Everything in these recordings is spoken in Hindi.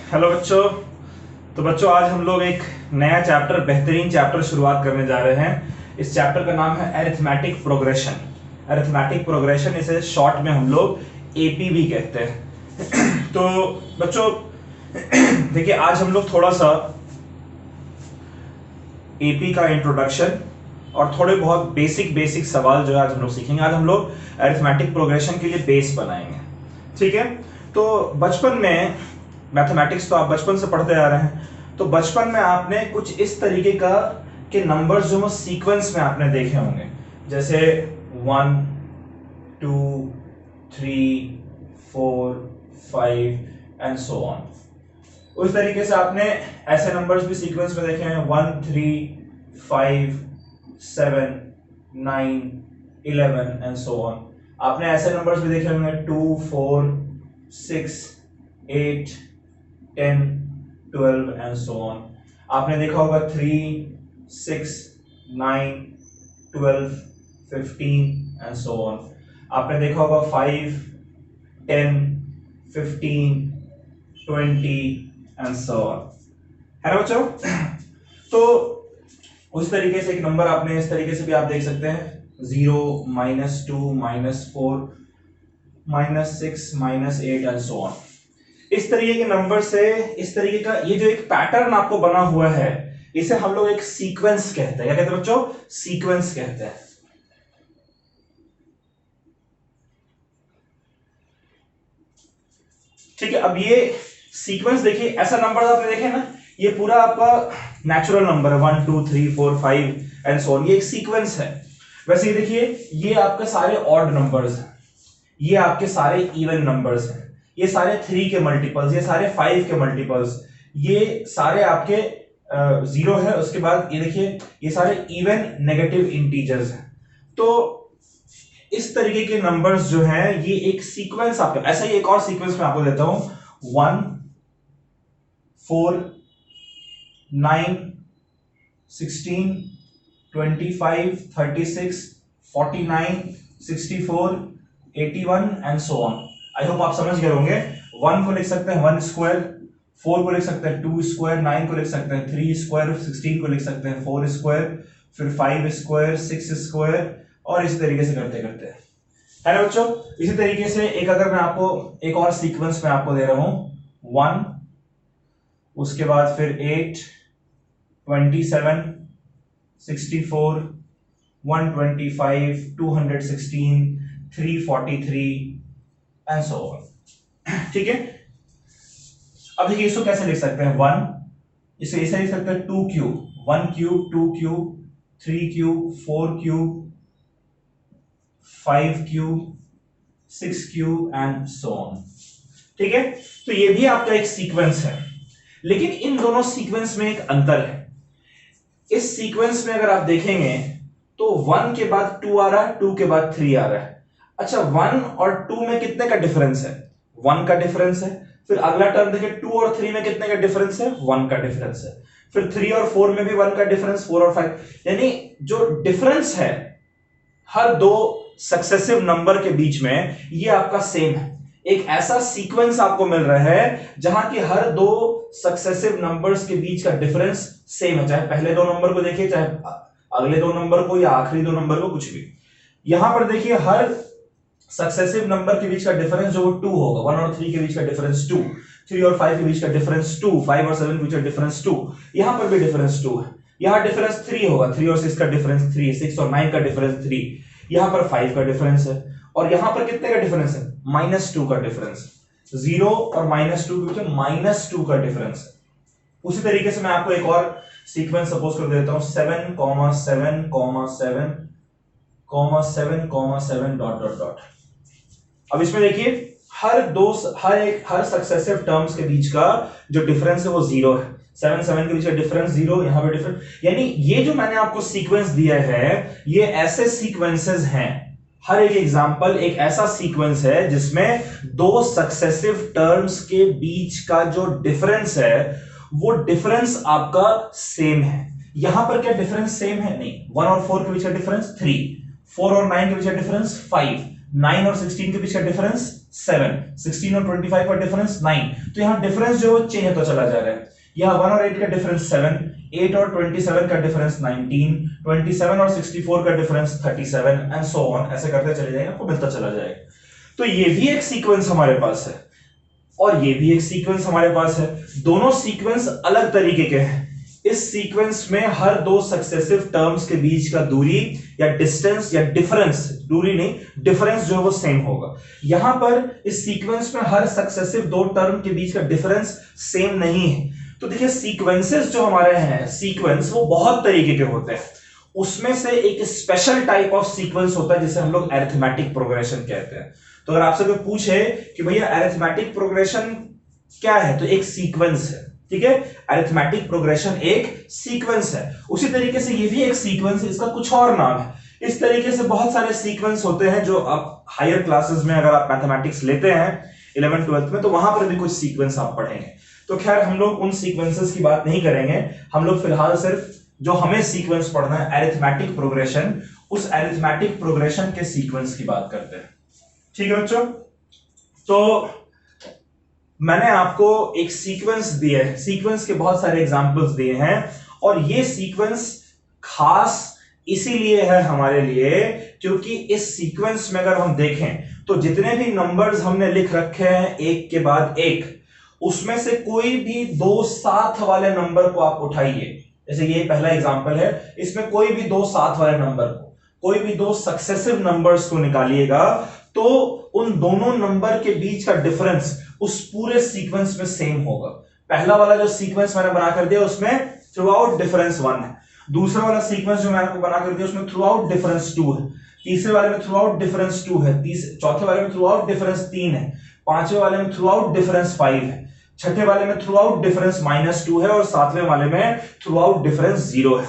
हेलो बच्चों। तो बच्चों आज हम लोग एक नया चैप्टर, बेहतरीन चैप्टर शुरुआत करने जा रहे हैं। इस चैप्टर का नाम है अरिथमेटिक प्रोग्रेशन। अरिथमेटिक प्रोग्रेशन, इसे शॉर्ट में हम लोग एपी भी कहते हैं। तो बच्चों देखिए, आज हम लोग थोड़ा सा एपी का इंट्रोडक्शन और थोड़े बहुत बेसिक सवाल जो है आज हम लोग सीखेंगे। आज हम लोग अरिथमेटिक प्रोग्रेशन के लिए बेस बनाएंगे, ठीक है। तो बचपन में मैथमेटिक्स तो आप बचपन से पढ़ते आ रहे हैं, तो बचपन में आपने कुछ इस तरीके का के नंबर्स जो सीक्वेंस में आपने देखे होंगे, जैसे 1 2 3 4 5 एंड सो ऑन। उस तरीके से आपने ऐसे नंबर्स भी सीक्वेंस में देखे हैं, 1 3 5 7 9 11 एंड सो ऑन। आपने ऐसे नंबर्स भी देखे होंगे 2 4 6 8 10 12 एंड सो ऑन। आपने देखा होगा 3 6 9 12 15 एंड सो ऑन। आपने देखा होगा 5 10 15 20 एंड सो ऑन, है ना बच्चों। तो उस तरीके से एक नंबर आपने इस तरीके से भी आप देख सकते हैं, 0 -2 -4 -6 -8 एंड सो ऑन। इस तरीके के नंबर से, इस तरीके का ये जो एक पैटर्न आपको बना हुआ है, इसे हम लोग एक सीक्वेंस कहते हैं। क्या कहते हैं बच्चों? सीक्वेंस कहते हैं। ठीक है, अब ये सीक्वेंस देखिए, ऐसा नंबर आपने देखे ना, ये पूरा आपका नेचुरल नंबर है 1 2 3 4 5 एंड सो ऑन, ये एक सीक्वेंस है। वैसे ये देखिए, ये आपके सारे ऑड नंबर्स हैं, ये आपके सारे इवन नंबर्स हैं, ये सारे 3 के मल्टीपल्स, ये सारे 5 के मल्टीपल्स, ये सारे आपके 0 है। उसके बाद ये देखिए, ये सारे इवन नेगेटिव इंटीजर्स हैं। तो इस तरीके के नंबर्स जो हैं, ये एक सीक्वेंस आपका। ऐसा ही एक और सीक्वेंस मैं आपको देता हूं, 1 4 9 16 25 36 49 64 81 and so on. I hope आप समझ गए होंगे। 1 को लिख सकते हैं 1 स्क्वायर, 4 को लिख सकते हैं 2 स्क्वायर, 9 को लिख सकते हैं 3 स्क्वायर, 16 को लिख सकते हैं 4 स्क्वायर, फिर 5 स्क्वायर, 6 स्क्वायर, और इस तरीके से करते करते, है ना बच्चों। इसी तरीके से एक अगर मैं आपको एक और सीक्वेंस में आपको दे रहा हूं, 1, उसके बाद फिर 8 27 64 125 216 343 एंड सो ऑन, ठीक है। अब देखिए, इसको कैसे लिख सकते हैं, 1, इसे ऐसे लिख सकते हैं 2 cube, 1 cube, 2 cube, 3 cube, 4 cube, 5 cube, 6 cube and so on, ठीक है। तो ये भी आपका एक सीक्वेंस है, लेकिन इन दोनों सीक्वेंस में एक अंतर है। इस सीक्वेंस में अगर आप देखेंगे तो 1 के बाद 2 आ रहा है, 2 के बाद 3 आ रहा है। अच्छा, 1 और 2 में कितने का डिफरेंस है? 1 का डिफरेंस है। फिर अगला टर्म देखिए, 2 और 3 में कितने का डिफरेंस है? 1 का डिफरेंस है। फिर 3 और 4 में भी 1 का डिफरेंस, 4 और 5, यानी जो डिफरेंस है हर दो सक्सेसिव नंबर के बीच में, ये आपका सेम है। एक ऐसा सीक्वेंस आपको मिल रहा है जहां की हर दो सक्सेसिव नंबर्स के बीच का डिफरेंस सेम है, चाहे पहले दो नंबर को देखिए, चाहे अगले दो नंबर को, या आखिरी दो नंबर को, कुछ भी। यहां पर देखिए, हर सक्सेसिव नंबर के बीच का डिफरेंस जो 2 होगा, 1 और 3 के बीच का डिफरेंस 2, 3 और 5 के बीच का डिफरेंस 2, 5 और 7 के बीच का डिफरेंस 2, यहां पर भी डिफरेंस 2 है। यहां डिफरेंस 3 होगा, 3 और 6 का डिफरेंस 3, 6 और 9 का डिफरेंस 3, यहां पर 5 का डिफरेंस है, और यहां पर कितने का डिफरेंस है? -2 का डिफरेंस। 0 और -2 के बीच -2 का डिफरेंस है। उसी तरीके से मैं आपको एक और सीक्वेंस सपोज कर देता हूं, 7, 7, 7, 7 डॉट डॉट डॉट। अब इसमें देखिए, हर सक्सेसिव टर्म्स के बीच का जो डिफरेंस है वो 0 है। 7 7 के बीच का डिफरेंस 0, यहां पे डिफरेंस, यानी ये जो मैंने आपको सीक्वेंस दिया है, ये ऐसे सीक्वेंसेस हैं। हर एक एग्जांपल एक ऐसा सीक्वेंस है जिसमें दो सक्सेसिव टर्म्स के बीच का जो डिफरेंस है, वो डिफरेंस आपका सेम है। यहां पर क्या डिफरेंस सेम है? नहीं। 1 और 4 के बीच का डिफरेंस 3, 4 और 9 के बीच का डिफरेंस 5, 9 और 16 के बीच का डिफरेंस 7, 16 और 25 का डिफरेंस 9, तो यहाँ डिफरेंस जो चेंज होता चला जा रहा है। यहाँ 1 और 8 का डिफरेंस 7, 8 और 27 का डिफरेंस 19, 27 और 64 का डिफरेंस 37 एंड सो ऑन, ऐसे करते चले जाएंगे, आपको मिलता चला जाएगा। तो ये भी एक सीक्वेंस हमारे पास है और ये भी एक सीक्वेंस हमारे पास है, दोनों सीक्वेंस अलग तरीके के हैं। इस सीक्वेंस में हर दो सक्सेसिव टर्म्स के बीच का दूरी या डिस्टेंस या डिफरेंस, दूरी नहीं डिफरेंस जो है वो सेम होगा। यहां पर इस सीक्वेंस में हर सक्सेसिव दो टर्म के बीच का डिफरेंस सेम नहीं है। तो देखिए सीक्वेंसेस जो हमारे हैं, सीक्वेंस वो बहुत तरीके के होते हैं, उसमें से एक स्पेशल टाइप ऑफ सीक्वेंस होता है जिसे हम लोग अरिथमेटिक प्रोग्रेशन कहते हैं। तो अगर आपसे कोई पूछे कि भैया अरिथमेटिक प्रोग्रेशन क्या है, तो एक सीक्वेंस है, ठीक है। अरिथमेटिक प्रोग्रेशन एक सीक्वेंस है। उसी तरीके से ये भी एक सीक्वेंस है, इसका कुछ और नाम है। इस तरीके से बहुत सारे सीक्वेंस होते हैं जो आप हायर क्लासेस में अगर आप मैथमेटिक्स लेते हैं 11th 12th में, तो वहां पर भी कुछ सीक्वेंस आप पढ़ेंगे। तो खैर हम लोग उन सीक्वेंसेस की बात नहीं करेंगे, हम लोग फिलहाल सिर्फ जो हमें सीक्वेंस पढ़ना है अरिथमेटिक प्रोग्रेशन, उस अरिथमेटिक प्रोग्रेशन के सीक्वेंस की बात करते हैं, ठीक है बच्चों। तो मैंने आपको एक सीक्वेंस दिया है, सीक्वेंस के बहुत सारे एग्जांपल्स दिए हैं और ये सीक्वेंस खास इसीलिए है हमारे लिए क्योंकि इस सीक्वेंस में अगर हम देखें तो जितने भी नंबर्स हमने लिख रखे हैं एक के बाद एक, उसमें से कोई भी दो साथ वाले नंबर को आप उठाइए, जैसे ये पहला एग्जांपल है, इसमें कोई भी दो साथ वाले नंबर को, कोई भी दो सक्सेसिव नंबर्स को निकालिएगा तो उन दोनों नंबर के बीच का डिफरेंस उस पूरे सीक्वेंस में सेम होगा। पहला वाला जो सीक्वेंस मैंने बना कर दिया उसमें थ्रू आउट डिफरेंस 1 है, दूसरा वाला सीक्वेंस जो मैंने आपको बना कर दिया उसमें थ्रू आउट डिफरेंस 2 है, तीसरे वाले में थ्रू आउट डिफरेंस 2 है, चौथे वाले में थ्रू आउट डिफरेंस 3 है, पांचवें वाले में थ्रू आउट डिफरेंस 5 है, छठे वाले में थ्रू आउट डिफरेंस -2 है और सातवें वाले में थ्रू आउट डिफरेंस 0 है,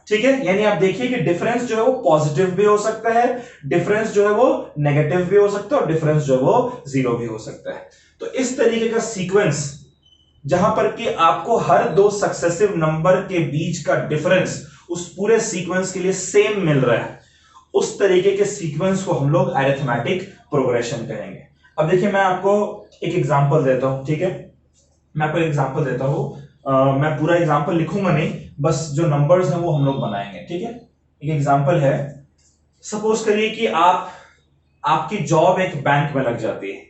ठीक है। यानी आप देखिए कि डिफरेंस जो है वो पॉजिटिव भी हो सकता है, डिफरेंस जो है वो नेगेटिव भी हो सकता है और डिफरेंस जो है वो 0 भी हो सकता है। तो इस तरीके का सीक्वेंस जहां पर कि आपको हर दो सक्सेसिव नंबर के बीच का डिफरेंस उस पूरे सीक्वेंस के लिए सेम मिल रहा है, उस तरीके के सीक्वेंस को हम लोग अरिथमेटिक प्रोग्रेशन कहेंगे। अब देखिए मैं आपको एक एग्जांपल देता हूं, ठीक है, मैं आपको एक एग्जांपल देता हूं, मैं पूरा एग्जांपल लिखूंगा नहीं, बस जो नंबर्स हैं वो हम लोग बनाएंगे, ठीक है। एक एग्जांपल है, सपोज करिए कि आपकी जॉब एक बैंक में लग जाती है,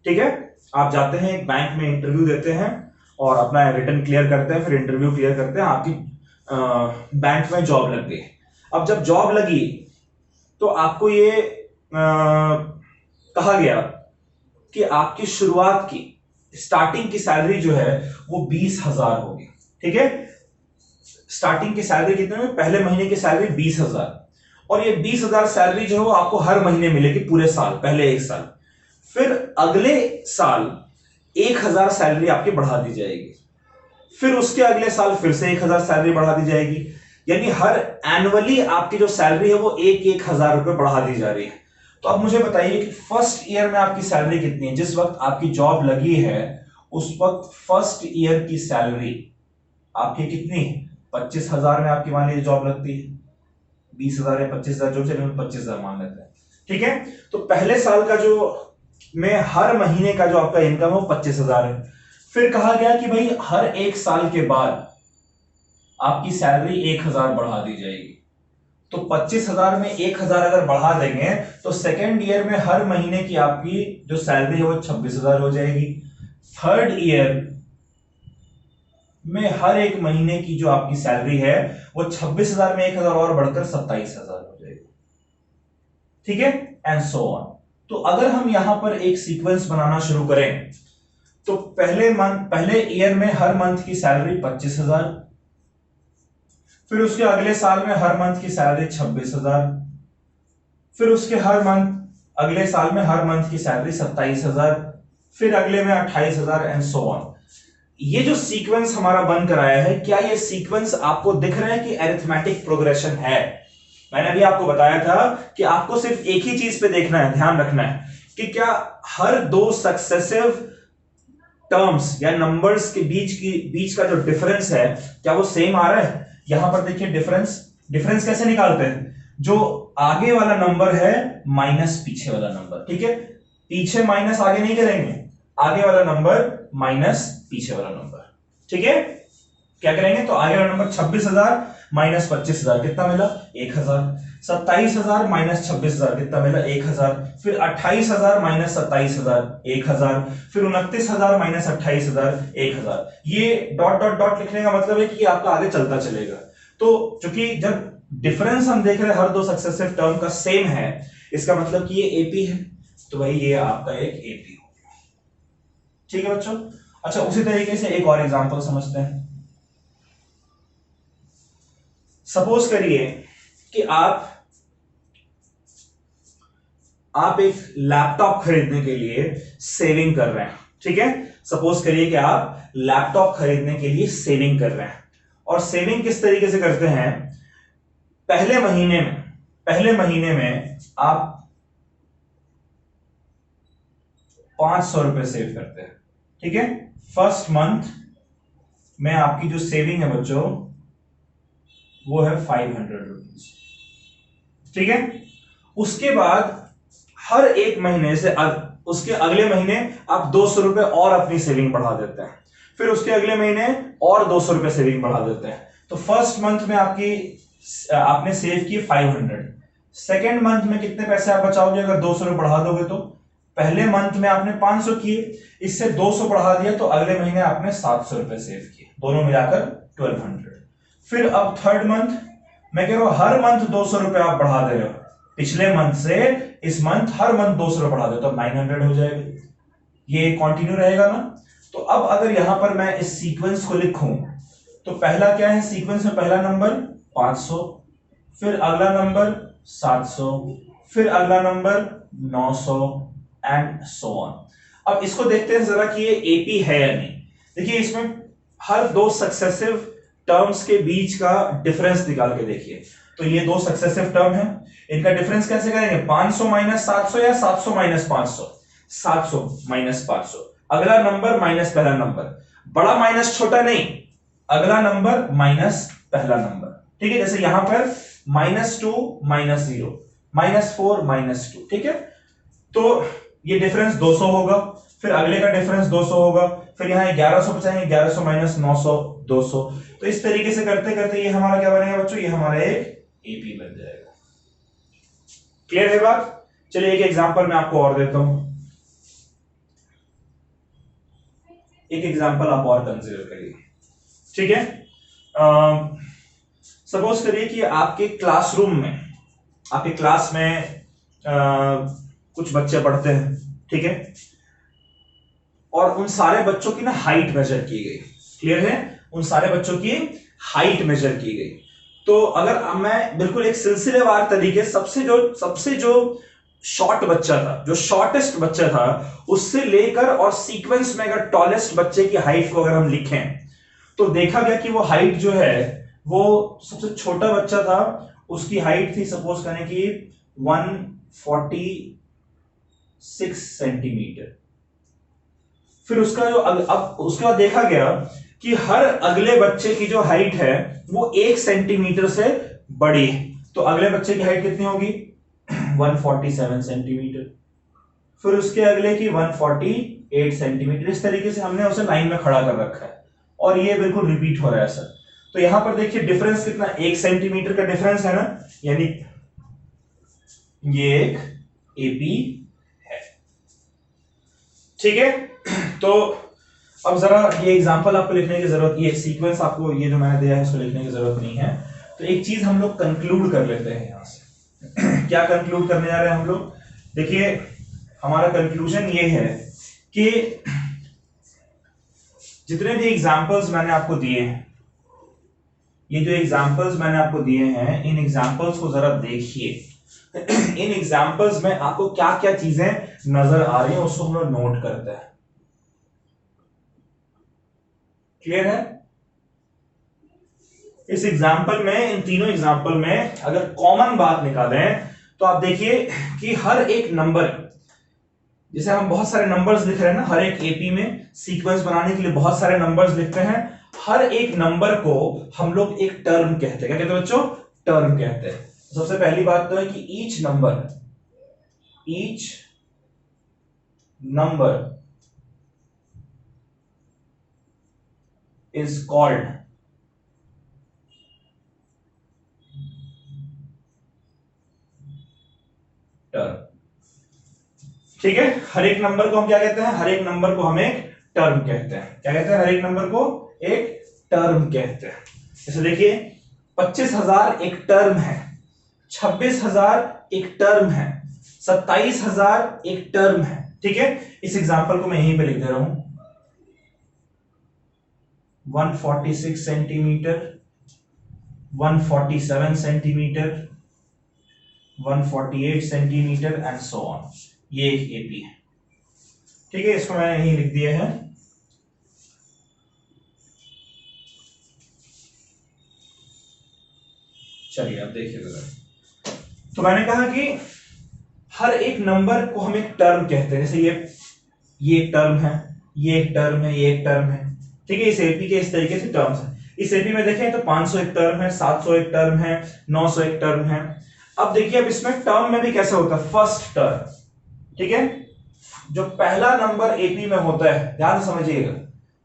ठीक है, आप जाते हैं एक बैंक में, इंटरव्यू देते हैं और अपना रिटन क्लियर करते हैं, फिर इंटरव्यू क्लियर करते हैं, आपकी बैंक में जॉब लग गई। अब जब जॉब लगी तो आपको ये कहा गया कि आपकी शुरुआत की स्टार्टिंग की सैलरी जो है वो 20,000 होगी, ठीक है। स्टार्टिंग की सैलरी कितने में, पहले महीने की सैलरी 20,000, और ये 20,000 सैलरी जो है वो आपको हर महीने मिलेगी पूरे साल, पहले एक साल। फिर अगले साल 1,000 सैलरी आपकी बढ़ा दी जाएगी, फिर उसके अगले साल फिर से 1,000 सैलरी बढ़ा दी जाएगी, यानी हर एनुअली आपकी जो सैलरी है वो 1,000 रुपए बढ़ा दी जा रही है। तो अब मुझे बताइए कि फर्स्ट ईयर में आपकी सैलरी कितनी है, जिस वक्त आपकी जॉब लगी है उस वक्त फर्स्ट ईयर की सैलरी आपकी कितनी है, 25,000 में आपकी मान लीजिए जॉब लगती है, 20,000 या 25,000 जो चले 25,000 मान लेते हैं, ठीक है। तो पहले साल का जो में हर महीने का जो आपका इनकम है वो 25,000 है। फिर कहा गया कि भाई हर एक साल के बाद आपकी सैलरी 1,000 बढ़ा दी जाएगी। तो 25,000 में 1,000 अगर बढ़ा देंगे तो सेकेंड ईयर में हर महीने की आपकी जो सैलरी है वो 26,000 हो जाएगी। थर्ड ईयर में हर एक महीने की जो आपकी सैलरी है वो 26,000 में 1,000 और बढ़कर 27,000 हो जाएगी, ठीक है, एंड सो ऑन। तो अगर हम यहां पर एक सीक्वेंस बनाना शुरू करें तो पहले ईयर में हर मंथ की सैलरी 25,000, फिर उसके अगले साल में हर मंथ की सैलरी 26,000, फिर उसके अगले साल में हर मंथ की सैलरी 27,000, फिर अगले में 28,000 एंड सो ऑन। ये जो सीक्वेंस हमारा बन कर आया है, क्या ये सीक्वेंस आपको दिख रहा है कि अरिथमेटिक प्रोग्रेशन है? मैंने अभी आपको बताया था कि आपको सिर्फ एक ही चीज पे देखना है, ध्यान रखना है कि क्या हर दो सक्सेसिव टर्म्स या नंबर्स के बीच का जो डिफरेंस है क्या वो सेम आ रहा है। यहां पर देखिए डिफरेंस कैसे निकालते हैं, जो आगे वाला नंबर है माइनस पीछे वाला नंबर, ठीक है। पीछे माइनस आगे नहीं करेंगे, आगे वाला नंबर माइनस पीछे वाला नंबर। ठीक है, क्या करेंगे तो आगे वाला नंबर 26,000 माइनस 25,000 कितना मिला 1,000, 27,000 माइनस 26,000 कितना मिला 1,000, फिर 28,000 माइनस 27,000 1,000, फिर 29,000 माइनस 28,000 1,000। ये डॉट डॉट डॉट लिखने का मतलब है कि आपका आगे चलता चलेगा। तो चूंकि जब डिफरेंस हम देख रहे हैं हर दो सक्सेसिव टर्म का सेम है, इसका मतलब कि ये एपी है, तो भाई ये आपका एक एपी हो गया। ठीक है बच्चों। अच्छा, उसी तरीके से एक और एग्जांपल समझते हैं। सपोज करिए कि आप एक लैपटॉप खरीदने के लिए सेविंग कर रहे हैं। ठीक है, सपोज करिए कि आप लैपटॉप खरीदने के लिए सेविंग कर रहे हैं, और सेविंग किस तरीके से करते हैं, पहले महीने में आप 500 रुपए सेव करते हैं। ठीक है, फर्स्ट मंथ में आपकी जो सेविंग है बच्चों वो है 500 रुपीज। ठीक है, उसके बाद हर एक महीने से उसके अगले महीने आप 200 रुपए और अपनी सेविंग बढ़ा देते हैं, फिर उसके अगले महीने और 200 रुपए सेविंग बढ़ा देते हैं। तो फर्स्ट मंथ में आपने सेव किए 500, सेकेंड मंथ में कितने पैसे आप बचाओगे अगर 200 रुपए बढ़ा दोगे तो, पहले मंथ में आपने 500 किए, इससे 200 बढ़ा दिया तो अगले महीने आपने 700 रुपए सेव किए, दोनों मिलाकर 1200। फिर अब थर्ड मंथ, मैं कह रहा हूं हर मंथ 200 रुपए आप बढ़ा दे रहे हो, पिछले मंथ से इस मंथ हर मंथ 200 रुपए बढ़ा दे तो 900 हो जाएगा, ये कंटिन्यू रहेगा ना। तो अब अगर यहां पर मैं इस सीक्वेंस को लिखूं तो पहला क्या है सीक्वेंस में, पहला नंबर 500, फिर अगला नंबर 700, फिर अगला नंबर 900 एंड सो ऑन। अब इसको देखते हैं जरा कि ये एपी है या नहीं। देखिए इसमें हर दो सक्सेसिव टर्म्स के बीच का डिफरेंस निकाल के देखिए। तो ये दो सक्सेसिव टर्म है, इनका डिफरेंस कैसे करेंगे, 500 माइनस 700 या 700 माइनस 500, 700 माइनस 500, अगला नंबर माइनस पहला नंबर, बड़ा माइनस छोटा नहीं, अगला नंबर माइनस पहला नंबर। ठीक है, जैसे यहां पर -2 -0 -4 -2। ठीक है, तो ये डिफरेंस 200 होगा, फिर अगले का डिफरेंस 200 होगा, फिर यहां 1100 बचाएंगे, 1100 माइनस 900 200। तो इस तरीके से करते करते ये हमारा क्या बनेगा बच्चों, ये हमारा एक एपी बन जाएगा। क्लियर है बात। चलिए एक एग्जांपल मैं आपको और देता हूं, एक एग्जांपल आप और कंसीडर करिए। ठीक है, सपोज करिए कि आपके क्लासरूम में, आपके क्लास में कुछ बच्चे पढ़ते हैं। ठीक है, और उन सारे बच्चों की ना हाइट मेजर की गई। क्लियर है, उन सारे बच्चों की हाइट मेजर की गई। तो अगर मैं बिल्कुल एक सिलसिलेवार तरीके सबसे जो शॉर्ट बच्चा था, जो शॉर्टेस्ट बच्चा था, उससे लेकर और सीक्वेंस में अगर टॉलेस्ट बच्चे की हाइट को अगर हम लिखें तो देखा गया कि वो हाइट जो है, वो सबसे छोटा बच्चा था, उसकी हाइट थी सपोज करें कि 146 सेंटीमीटर। फिर उसका जो अब उसके बाद देखा गया कि हर अगले बच्चे की जो हाइट है वो 1 सेंटीमीटर से बड़ी है, तो अगले बच्चे की हाइट कितनी होगी 147 सेंटीमीटर, फिर उसके अगले की 148 सेंटीमीटर। इस तरीके से हमने उसे लाइन में खड़ा कर रखा है और ये बिल्कुल रिपीट हो रहा है सर। तो यहां पर देखिए डिफरेंस कितना, 1 सेंटीमीटर का डिफरेंस है ना, यानी ये एक एपी है। ठीक है, तो अब जरा ये एग्जांपल आपको लिखने की जरूरत, ये सीक्वेंस आपको ये जो मैंने दिया है इसको लिखने की जरूरत नहीं है। तो एक चीज हम लोग कंक्लूड कर लेते हैं यहां से। क्या कंक्लूड करने जा रहे हैं हम लोग, देखिए हमारा कंक्लूजन ये है कि जितने भी एग्जांपल्स मैंने आपको दिए हैं, ये जो एग्जांपल्स मैंने आपको दिए हैं, इन एग्जांपल्स को जरा देखिए। इन एग्जांपल्स में आपको क्या क्या चीजें नजर आ रही हैं उसको हम लोग नोट करते हैं। क्लियर है। इस एग्जांपल में, इन तीनों एग्जांपल में अगर कॉमन बात निकालें तो आप देखिए कि हर एक नंबर, जैसे हम बहुत सारे नंबर्स लिख रहे हैं ना, हर एक एपी में सीक्वेंस बनाने के लिए बहुत सारे नंबर्स लिखते हैं, हर एक नंबर को हम लोग एक टर्म कहते हैं। क्या कहते हैं बच्चों, टर्म कहते हैं। सबसे पहली बात तो है कि each number is called term. ठीक है, हर एक नंबर को हम क्या कहते हैं, हर एक नंबर को हम एक टर्म कहते हैं। क्या कहते हैं, हर एक नंबर को एक टर्म कहते हैं। जैसे देखिए 25,000 एक टर्म है, 26,000 एक टर्म है, 27,000 एक टर्म है। ठीक है, इस एग्जांपल को मैं यहीं पे लिख दे रहा हूं। 146 centimetre, 147 centimetre, 148 centimetre and so on. ये एक एपी है। ठीक है, इसको मैंने यहीं लिख दिया है। चलिए अब देखिए जरा। तो मैंने कहा कि हर एक नंबर को हम एक टर्म कहते हैं। जैसे ये एक टर्म है, ये एक टर्म है, ये एक टर्म है। ठीक है, इस एपी के इस तरीके से टर्म्स है। इस एपी में देखें तो 500 एक टर्म है, 700 एक टर्म है, 900 एक टर्म है। अब देखिए, अब इसमें टर्म में भी कैसे होता है, फर्स्ट टर्म। ठीक है, जो पहला नंबर एपी में होता है, ध्यान से समझिएगा,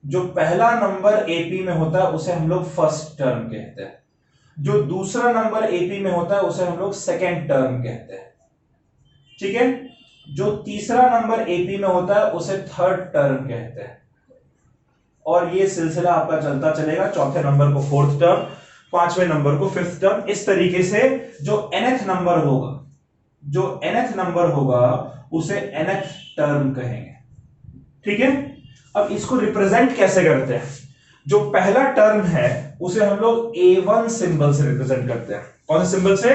जो पहला नंबर एपी में होता है उसे हम लोग फर्स्ट टर्म कहते हैं। जो दूसरा नंबर एपी में होता है उसे हम लोग सेकेंड टर्म कहते हैं। ठीक है, जो तीसरा नंबर एपी में होता है उसे थर्ड टर्म कहते हैं। और ये सिलसिला आपका चलता चलेगा, चौथे नंबर को फोर्थ टर्म, पांचवें नंबर को फिफ्थ टर्म। इस तरीके से जो nth नंबर होगा, जो nth नंबर होगा उसे nth टर्म कहेंगे। ठीक है, अब इसको रिप्रेजेंट कैसे करते हैं, जो पहला टर्म है उसे हम लोग A1 सिंबल से रिप्रेजेंट करते हैं। कौन से सिंबल से,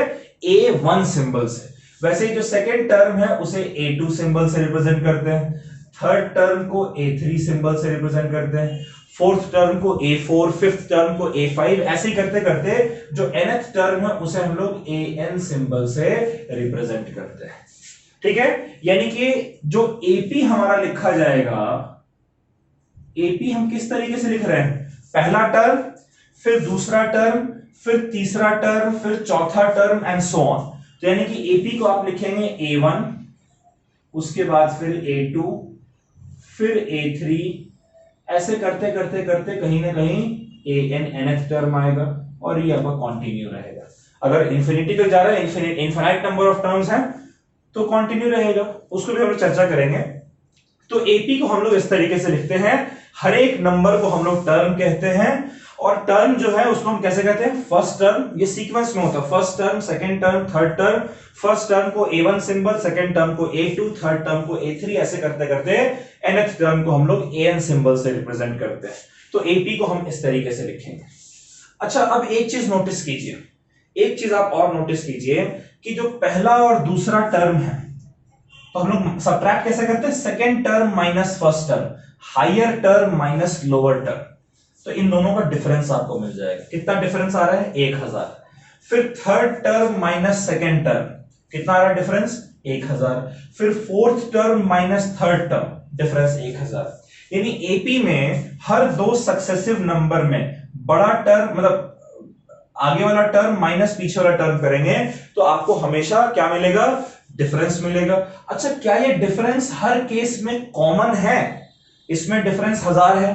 A1 सिंबल से। वैसे ही जो सेकेंड टर्म है उसे A2 सिंबल से रिप्रेजेंट करते हैं, थर्ड टर्म को A3 सिंबल से रिप्रेजेंट करते हैं, फोर्थ टर्म को A4, फिफ्थ टर्म को A5, ऐसे ही करते करते जो nth टर्म है उसे हम लोग AN सिंबल से रिप्रेजेंट करते हैं। ठीक है, यानी कि जो AP हमारा लिखा जाएगा, AP हम किस तरीके से लिख रहे हैं, पहला टर्म, फिर दूसरा टर्म, फिर तीसरा टर्म, फिर चौथा टर्म एंड सो ऑन। तो यानी कि AP को आप लिखेंगे A1, उसके बाद फिर A2, फिर A3, ऐसे करते करते करते कहीं ना कहीं AN nth टर्म आएगा और ये आपका कंटिन्यू रहेगा। अगर इंफिनिटी तक जा रहा है, इनफिनाइट नंबर ऑफ टर्म्स हैं तो कंटिन्यू रहेगा, उसको भी हम लोग चर्चा करेंगे। तो एपी को हम लोग इस तरीके से लिखते हैं, हर एक नंबर को हम लोग टर्म कहते हैं। और टर्म जो है उसको हम कैसे कहते हैं, फर्स्ट टर्म। ये सीक्वेंस में होता है, first term, second term, third term. First term को A1 सिंबल, सेकंड टर्म को A2, थर्ड टर्म को A3, ऐसे करते करते nth टर्म को हम लोग AN सिंबल से रिप्रेजेंट करते हैं। तो एपी को हम इस तरीके से लिखेंगे। अच्छा, अब एक चीज नोटिस कीजिए, एक चीज आप और नोटिस कीजिए कि जो पहला और दूसरा टर्म है तो हम लोग सबट्रैक्ट कैसे करते हैं, second term minus first term, higher term minus lower term. तो इन दोनों का डिफरेंस आपको मिल जाएगा। कितना डिफरेंस आ रहा है, 1000। फिर third term minus second term, कितना आ रहा है डिफरेंस, 1000। फिर fourth term minus third term, difference 1000। यानी एपी में हर दो सक्सेसिव नंबर में बड़ा टर्म, मतलब आगे वाला टर्म माइनस पीछे वाला टर्म करेंगे तो आपको हमेशा क्या मिलेगा, डिफरेंस मिलेगा। अच्छा, क्या ये डिफरेंस हर केस में कॉमन है, इसमें डिफरेंस 1000 है,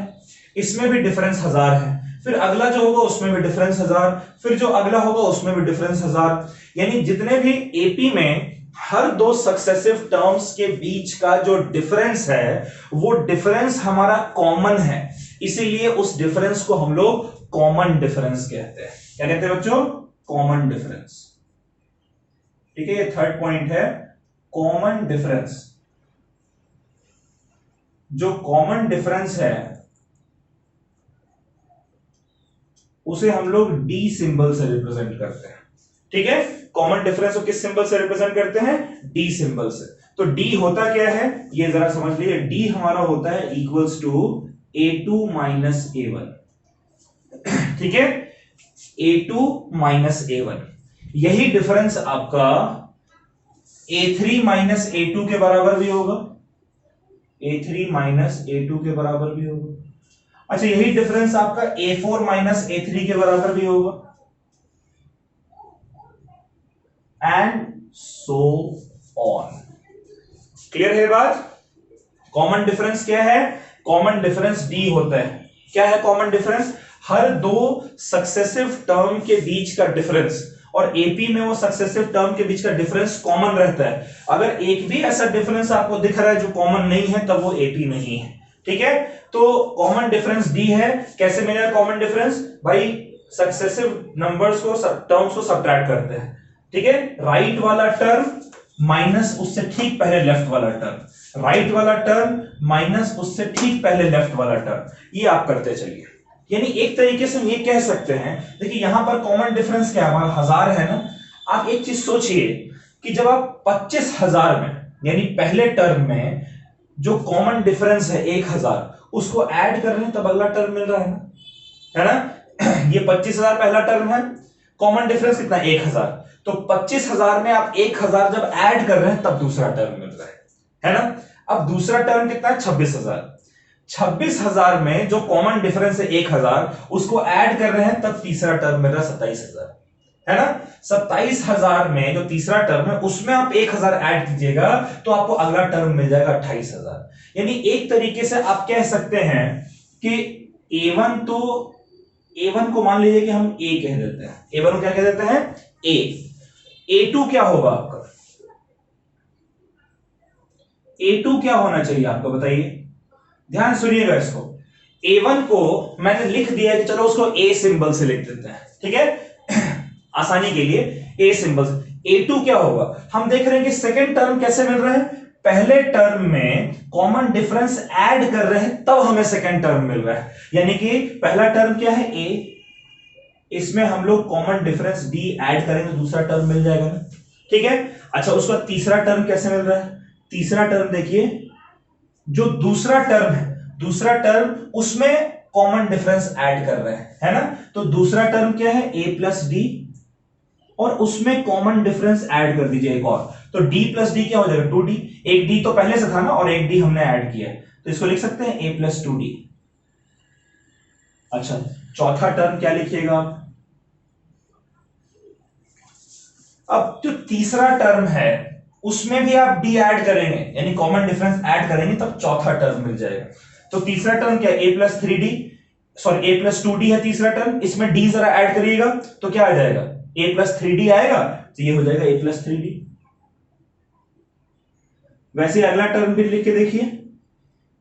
इसमें भी डिफरेंस 1000 है, फिर अगला जो होगा उसमें भी डिफरेंस 1000, फिर जो अगला होगा उसमें भी डिफरेंस 1000। यानी जितने भी एपी में हर दो सक्सेसिव टर्म्स के बीच का जो डिफरेंस है वो डिफरेंस हमारा कॉमन है, इसीलिए उस डिफरेंस को हम लोग कॉमन डिफरेंस कहते हैं। क्या कहते हैं बच्चों, कॉमन डिफरेंस। ठीक है, ये थर्ड पॉइंट है, कॉमन डिफरेंस। जो कॉमन डिफरेंस है उसे हम लोग डी सिंबल से रिप्रेजेंट करते हैं। ठीक है, कॉमन डिफरेंस को किस सिंबल से रिप्रेजेंट करते हैं, डी सिंबल से। तो डी होता क्या है, ये जरा समझ लीजिए। डी हमारा होता है equals to A2 minus A1। ठीक है, A2 माइनस A1, यही डिफरेंस आपका A3 माइनस A2 के बराबर भी होगा, A3 माइनस A2 के बराबर भी होगा। अच्छा, यही डिफरेंस आपका A4 माइनस A3 के बराबर भी होगा, एंड सो ऑन। क्लियर है बात। कॉमन डिफरेंस क्या है? कॉमन डिफरेंस डी होता है। क्या है कॉमन डिफरेंस? हर दो सक्सेसिव टर्म के बीच का डिफरेंस, और एपी में वो सक्सेसिव टर्म के बीच का डिफरेंस कॉमन रहता है। अगर एक भी ऐसा डिफरेंस आपको दिख रहा है जो कॉमन नहीं है, तब वो एपी नहीं है। ठीक है, तो कॉमन डिफरेंस डी है। कैसे मिलेगा कॉमन डिफरेंस? भाई सक्सेसिव नंबर्स को, टर्म्स को सब्ट्रैक्ट करते हैं। ठीक है, राइट वाला टर्म माइनस उससे ठीक पहले लेफ्ट वाला टर्म, राइट वाला टर्म माइनस उससे ठीक पहले लेफ्ट वाला टर्म, ये आप करते चलिए। यानी एक तरीके से हम ये कह सकते हैं, देखिए यहां पर कॉमन डिफरेंस क्या है, हमारा 1000 है ना। आप एक चीज सोचिए कि जब आप 25,000 में, यानी पहले टर्म में जो कॉमन डिफरेंस है 1000, उसको ऐड कर रहे हैं तब अगला टर्म मिल रहा है ना, है ना। ये 25,000 पहला टर्म है, कॉमन डिफरेंस कितना? 1000। तो 25,000 में आप 1000 जब ऐड कर रहे हैं तब दूसरा टर्म मिल रहा है ना। अब दूसरा टर्म कितना है? 26,000। 26,000 में जो कॉमन डिफरेंस है 1000, उसको ऐड कर रहे हैं तब तीसरा टर्म मिल रहा है 27,000, है ना। 27,000 में जो तीसरा टर्म है उसमें आप 1000 ऐड कीजिएगा तो आपको अगला टर्म मिल जाएगा 28,000। यानी एक तरीके से आप कह सकते हैं कि A1, तो A1 को मान लीजिए कि हम A कह देते हैं। A1 को क्या कह देते हैं? A। A2 क्या होगा आपका? A2 क्या होना चाहिए आपको बताइए, ध्यान सुनिएगा इसको। A1 को मैंने लिख दिया कि चलो उसको A सिंबल से लिख देते हैं, ठीक है आसानी के लिए A सिंबल से। A2 क्या होगा? हम देख रहे हैं कि सेकंड टर्म कैसे मिल रहा है, पहले टर्म में कॉमन डिफरेंस ऐड कर रहे हैं तब हमें सेकंड टर्म मिल रहा है। यानी कि पहला टर्म क्या है? A, इसमें हम लोग कॉमन डिफरेंस D ऐड करेंगे, दूसरा टर्म मिल जाएगा ना, ठीक है। अच्छा, उसका तीसरा टर्म कैसे मिल रहा है? तीसरा टर्म देखिए, जो दूसरा टर्म है, दूसरा टर्म उसमें कॉमन डिफरेंस ऐड कर रहे हैं, है ना। तो दूसरा टर्म क्या है? A प्लस डी, और उसमें कॉमन डिफरेंस ऐड कर दीजिए एक और, तो D प्लस डी क्या हो जाएगा? 2D। एक D तो पहले से था ना, और एक D हमने ऐड किया है, तो इसको लिख सकते हैं A प्लस 2D। अच्छा, चौथा टर्म क्या लिखिएगा आप? अब जो तीसरा टर्म है उसमें भी आप D ऐड करेंगे, यानी कॉमन डिफरेंस ऐड करेंगे, तब चौथा टर्म मिल जाएगा। तो तीसरा टर्म क्या? A plus 3D, sorry A plus 2D है तीसरा टर्म, इसमें D जरा ऐड करिएगा तो क्या आ जाएगा? A प्लस 3D आएगा, तो ये हो जाएगा A प्लस 3D। वैसे अगला टर्म भी लिख के देखिए,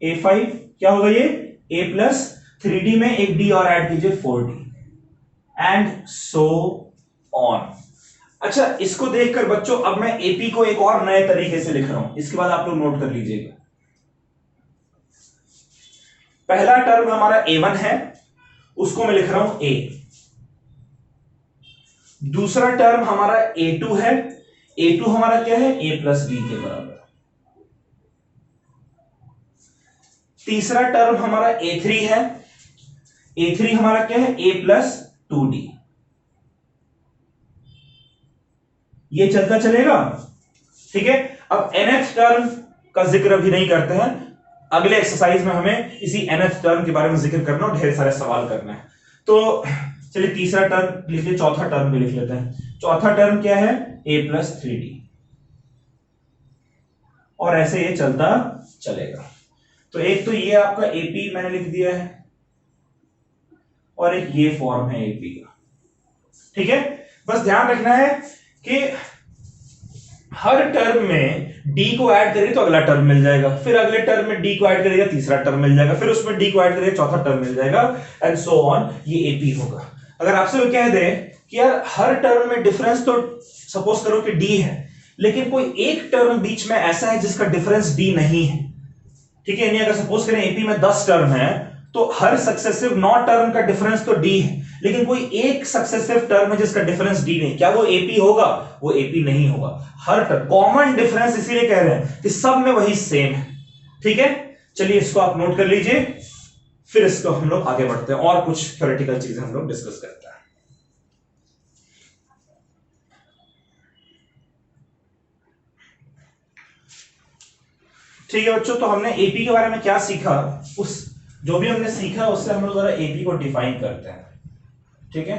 A5 क्या होगा? ये A प्लस 3D में एक D और ऐड कीजिए, 4D, एंड सो ऑन। अच्छा, इसको देखकर बच्चों अब मैं AP को एक और नए तरीके से लिख रहा हूं, इसके बाद आप लोग नोट कर लीजिएगा। पहला टर्म हमारा A1 है, उसको मैं लिख रहा हूं A। दूसरा टर्म हमारा A2 है, A2 हमारा क्या है? A प्लस B के बराबर। तीसरा टर्म हमारा A3 है, A3 हमारा क्या है? A plus 2D। ये चलता चलेगा, ठीक है। अब nth टर्म का जिक्र अभी नहीं करते हैं, अगले एक्सरसाइज में हमें इसी nth टर्म के बारे में जिक्र करना और ढेर सारे सवाल करना है। तो चलिए तीसरा टर्म लिख लिया, चौथा टर्म भी लिख लेते हैं। चौथा टर्म क्या है? A प्लस 3D, और ऐसे ये चलता चलेगा। तो एक तो ये आपका AP मैंने लिख दिया है, और एक ये फॉर्म है AP का, ठीक है। बस ध्यान रखना है कि हर टर्म में D को ऐड करिए तो अगला टर्म मिल जाएगा, फिर अगले टर्म में D को ऐड करिएगा, तीसरा टर्म मिल जाएगा, फिर उसमें D को ऐड करिए, चौथा टर्म मिल जाएगा, एंड सो ऑन। ये AP होगा। अगर आपसे वो कह दे कि यार हर टर्म में डिफरेंस तो सपोज करो कि D है, लेकिन कोई एक टर्म बीच में ऐसा है जिसका डिफरेंस D नहीं है, ठीक है। यानी अगर सपोज करें AP में 10 टर्म है, तो हर सक्सेसिव 9 टर्म का डिफरेंस तो D है, लेकिन कोई एक सक्सेसिव टर्म है जिसका डिफरेंस D नहीं, क्या वो AP होगा? वो AP नहीं होगा। हर टर्म कॉमन डिफरेंस इसीलिए कह रहे हैं कि सब में वही सेम है, ठीक है। चलिए इसको आप नोट कर लीजिए, फिर इसको हम लोग आगे बढ़ते हैं और कुछ थ्योरेटिकल चीजें हम लोग डिस्कस करते हैं। ठीक है बच्चों, तो हमने AP के बारे में क्या सीखा, उस जो भी हमने सीखा उससे हम लोग जरा AP को डिफाइन करते हैं, ठीक है।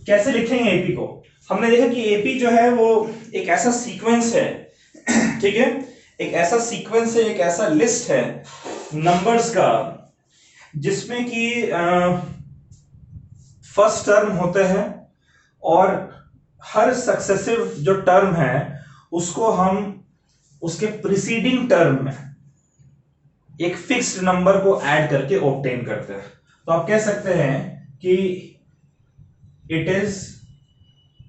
कैसे लिखेंगे AP को? हमने देखा कि AP जो है वो एक ऐसा सीक्वेंस है, ठीक है, एक ऐसा सीक्वेंस है, एक ऐसा लिस्ट है नंबर्स का जिसमें कि फर्स्ट टर्म होते हैं और हर सक्सेसिव जो टर्म है उसको हम उसके प्रीसीडिंग टर्म में एक फिक्स्ड नंबर को ऐड करके ऑब्टेन करते हैं। तो आप कह सकते हैं कि it is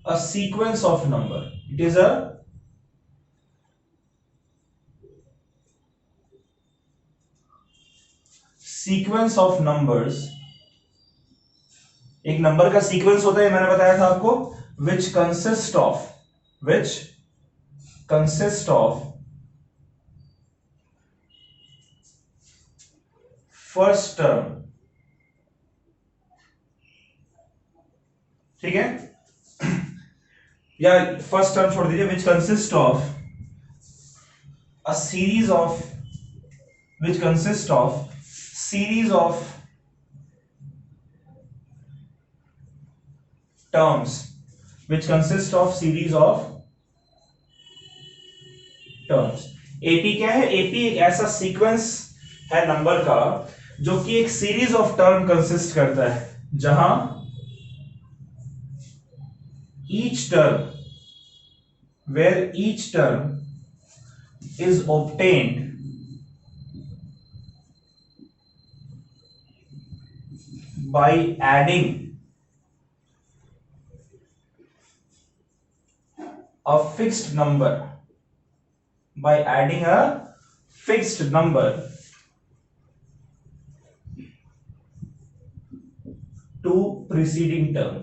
a sequence of number, it is a sequence of numbers. एक नंबर का सीक्वेंस होता है, मैंने बताया था आपको, which consist of first term, ठीक है, या फर्स्ट टर्म छोड़ दीजिए, which consist of a series of which consists of series of terms, which consist of series of terms। AP क्या है? एपी एक ऐसा सीक्वेंस है नंबर का जो कि एक सीरीज ऑफ टर्म कंसिस्ट करता है, जहां each term where each term is obtained by adding a fixed number, by adding a fixed number to preceding term।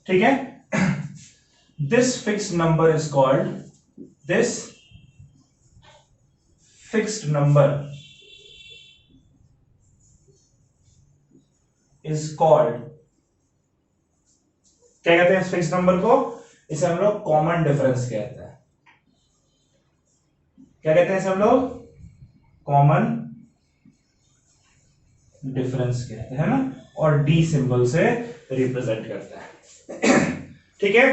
ठीक है, this fixed number is called, this fixed number is called, क्या कहते हैं इस फिक्स नंबर को? इसे हम लोग कॉमन डिफरेंस कहते हैं। क्या कहते हैं इसे हम लोग? कॉमन डिफरेंस कहते हैं ना, और डी सिंबल से रिप्रेजेंट करता है। ठीक है,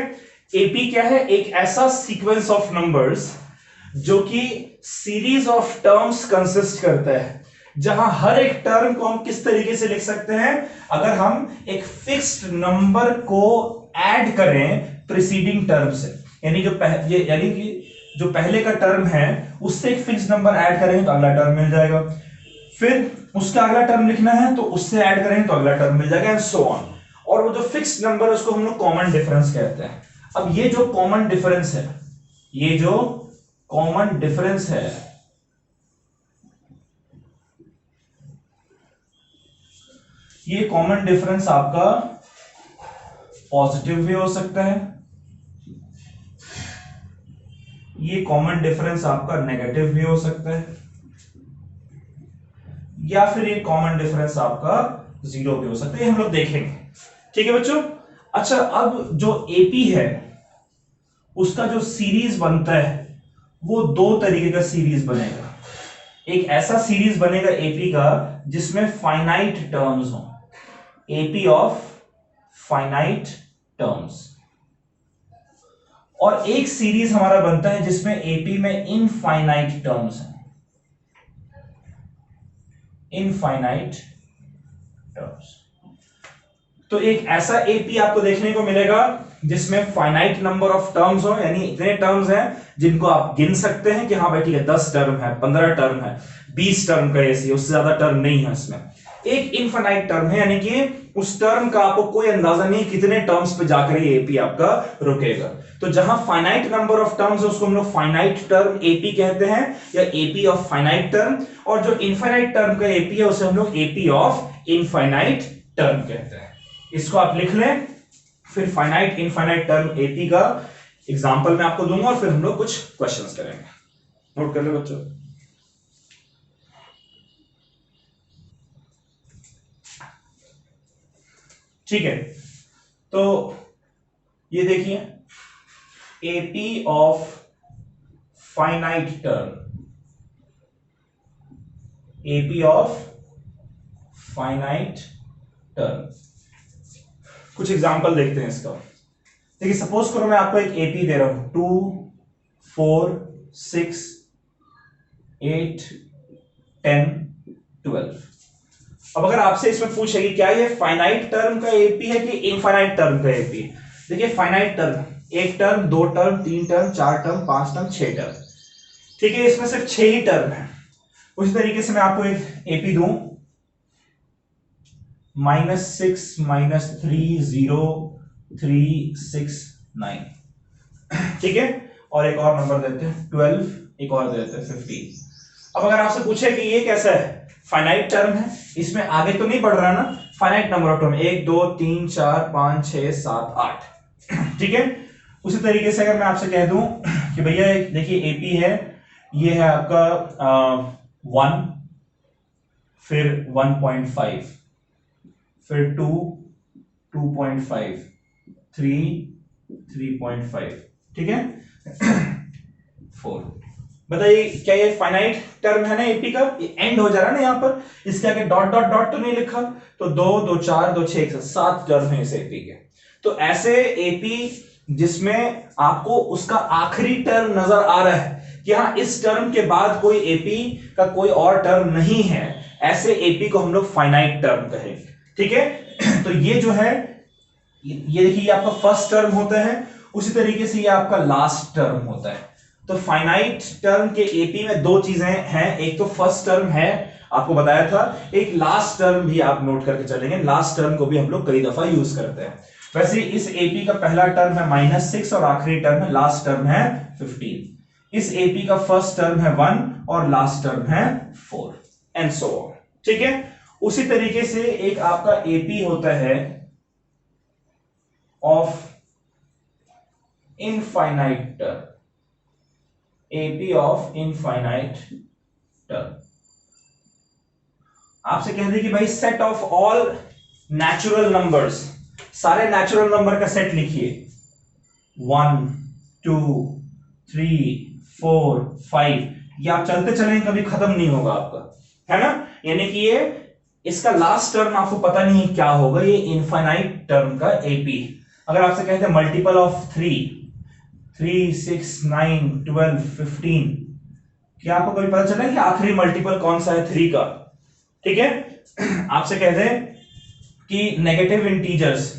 एपी क्या है? एक ऐसा सीक्वेंस ऑफ नंबर्स जो कि सीरीज ऑफ टर्म्स कंसिस्ट करता है, जहां हर एक टर्म को हम किस तरीके से लिख सकते हैं? अगर हम एक फिक्स्ड नंबर को ऐड करें प्रीसीडिंग टर्म से, यानी कि जो पहले का टर्म है उससे एक फिक्स्ड नंबर ऐड करेंगे तो अगला टर्म मिल जाएगा, फिर उसका अगला टर्म लिखना है तो उससे ऐड करेंगे तो अगला टर्म मिल जाएगा, एंड सो ऑन। और वो जो फिक्स्ड नंबर है उसको हम लोग कॉमन डिफरेंस कहते हैं। अब ये जो कॉमन डिफरेंस है, ये जो कॉमन डिफरेंस है, ये कॉमन डिफरेंस आपका पॉजिटिव भी हो सकता है, ये कॉमन डिफरेंस आपका नेगेटिव भी हो सकता है, या फिर ये कॉमन डिफरेंस आपका जीरो भी हो सकता है, ये हम लोग देखेंगे। ठीक है बच्चों। अच्छा, अब जो एपी है उसका जो सीरीज बनता है वो दो तरीके का सीरीज बनेगा। एक ऐसा सीरीज बनेगा एपी का जिसमें फाइनाइट टर्म्स हो, एपी ऑफ फाइनाइट टर्म्स, और एक सीरीज हमारा बनता है जिसमें एपी में इनफाइनाइट टर्म्स हैं, इनफाइनाइट टर्म्स। तो एक ऐसा एपी आपको देखने को मिलेगा जिसमें फाइनाइट नंबर ऑफ टर्म्स हो, यानी इतने टर्म्स हैं जिनको आप गिन सकते हैं कि हाँ भाई ठीक है 10 टर्म है, 15 टर्म है, 20 टर्म का एसी, उससे ज्यादा टर्म नहीं है इसमें। एक इनफाइनाइट टर्म है, यानी कि उस टर्म का आपको कोई अंदाजा नहीं कितने टर्म्स पे जाकर ये एपी आपका रुकेगा। तो जहां फाइनाइट नंबर ऑफ टर्म्स है उसको हम लोग फाइनाइट टर्म एपी कहते हैं, या एपी ऑफ फाइनाइट टर्म, और जो इनफाइनाइट टर्म का एपी है उसे हम लोग एपी ऑफ इनफाइनाइट टर्म कहते हैं। इसको आप लिख लें, फिर फाइनाइट इनफाइनाइट टर्म एपी का एग्जांपल मैं आपको दूंगा और फिर हम लोग कुछ क्वेश्चंस करेंगे। नोट कर ले बच्चों। ठीक है, तो ये देखिए AP of finite term, AP of finite term कुछ एग्जांपल देखते हैं इसका। देखिए सपोज करो मैं आपको एक एपी दे रहा हूं 2 4 6 8 10 12। अब अगर आपसे इसमें पूछे कि क्या ये फाइनाइट टर्म का एपी है कि इनफाइनाइट टर्म का एपी है, देखिए फाइनाइट टर्म, एक टर्म, दो टर्म, तीन टर्म, चार टर्म, पांच टर्म, छह टर्म, ठीक है, इसमें सिर्फ 6 ही टर्म है। उसी तरीके से मैं आपको एक एपी दूं -6 -3 0 3 6 9, ठीक है, और एक और नंबर देते हैं 12, एक और देते हैं 15। अब अगर आपसे पूछे कि ये कैसा है, फाइनाइट टर्म है, इसमें आगे तो नहीं बढ़ रहा ना, फाइनाइट नंबर ऑफ टर्म 1 2 3 4 5 6 7 8, ठीक है। उसी तरीके से अगर मैं आपसे कह दूं कि भैया देखिए एपी है, ये है आपका 1, फिर 1.5, फिर 2 2.5, 3 3.5, ठीक है 4। बताइए क्या ये फाइनाइट टर्म है ना एपी का, ये एंड हो जा रहा है ना, यहां पर इसके आगे डॉट डॉट डॉट तो नहीं लिखा, तो 2 2 4 2 6 7 टर्म है इस एपी के। तो ऐसे एपी जिसमें आपको उसका आखिरी टर्म नजर आ रहा है कि हाँ इस टर्म के बाद कोई एपी का कोई और टर्म नहीं है, ऐसे एपी को हम लोग फाइनाइट टर्म कहेंगे, ठीक है। तो ये जो है ये देखिए आपका फर्स्ट टर्म होता है, उसी तरीके से ये आपका लास्ट टर्म होता है। तो फाइनाइट टर्म के एपी में दो चीजें हैं, एक तो फर्स्ट टर्म है आपको बताया था, एक लास्ट टर्म भी आप नोट करके चलेंगे, लास्ट टर्म को भी हम लोग कई दफा यूज करते हैं। वैसे इस एपी का पहला टर्म है -6 और आखिरी टर्म है, लास्ट टर्म है 15। इस एपी का फर्स्ट टर्म है 1 और लास्ट टर्म है 4 एंड सो ऑन, ठीक है। उसी तरीके से एक आपका एपी होता है of infinite term, AP of infinite term. आपसे कह दे कि भाई set of all natural numbers, सारे नेचुरल नंबर का सेट लिखिए 1 2 3 4 5, ये आप चलते चलेंगे कभी खत्म नहीं होगा आपका, है ना। यानी कि ये इसका लास्ट टर्म आपको पता नहीं क्या होगा, ये इनफाइनाइट टर्म का एपी। अगर आपसे कहते हैं मल्टीपल ऑफ 3 3 6 9 12 15, क्या आपको कभी पता चला कि आखिरी मल्टीपल कौन सा है 3 का, ठीक है। आपसे कहते हैं कि नेगेटिव इंटीजर्स,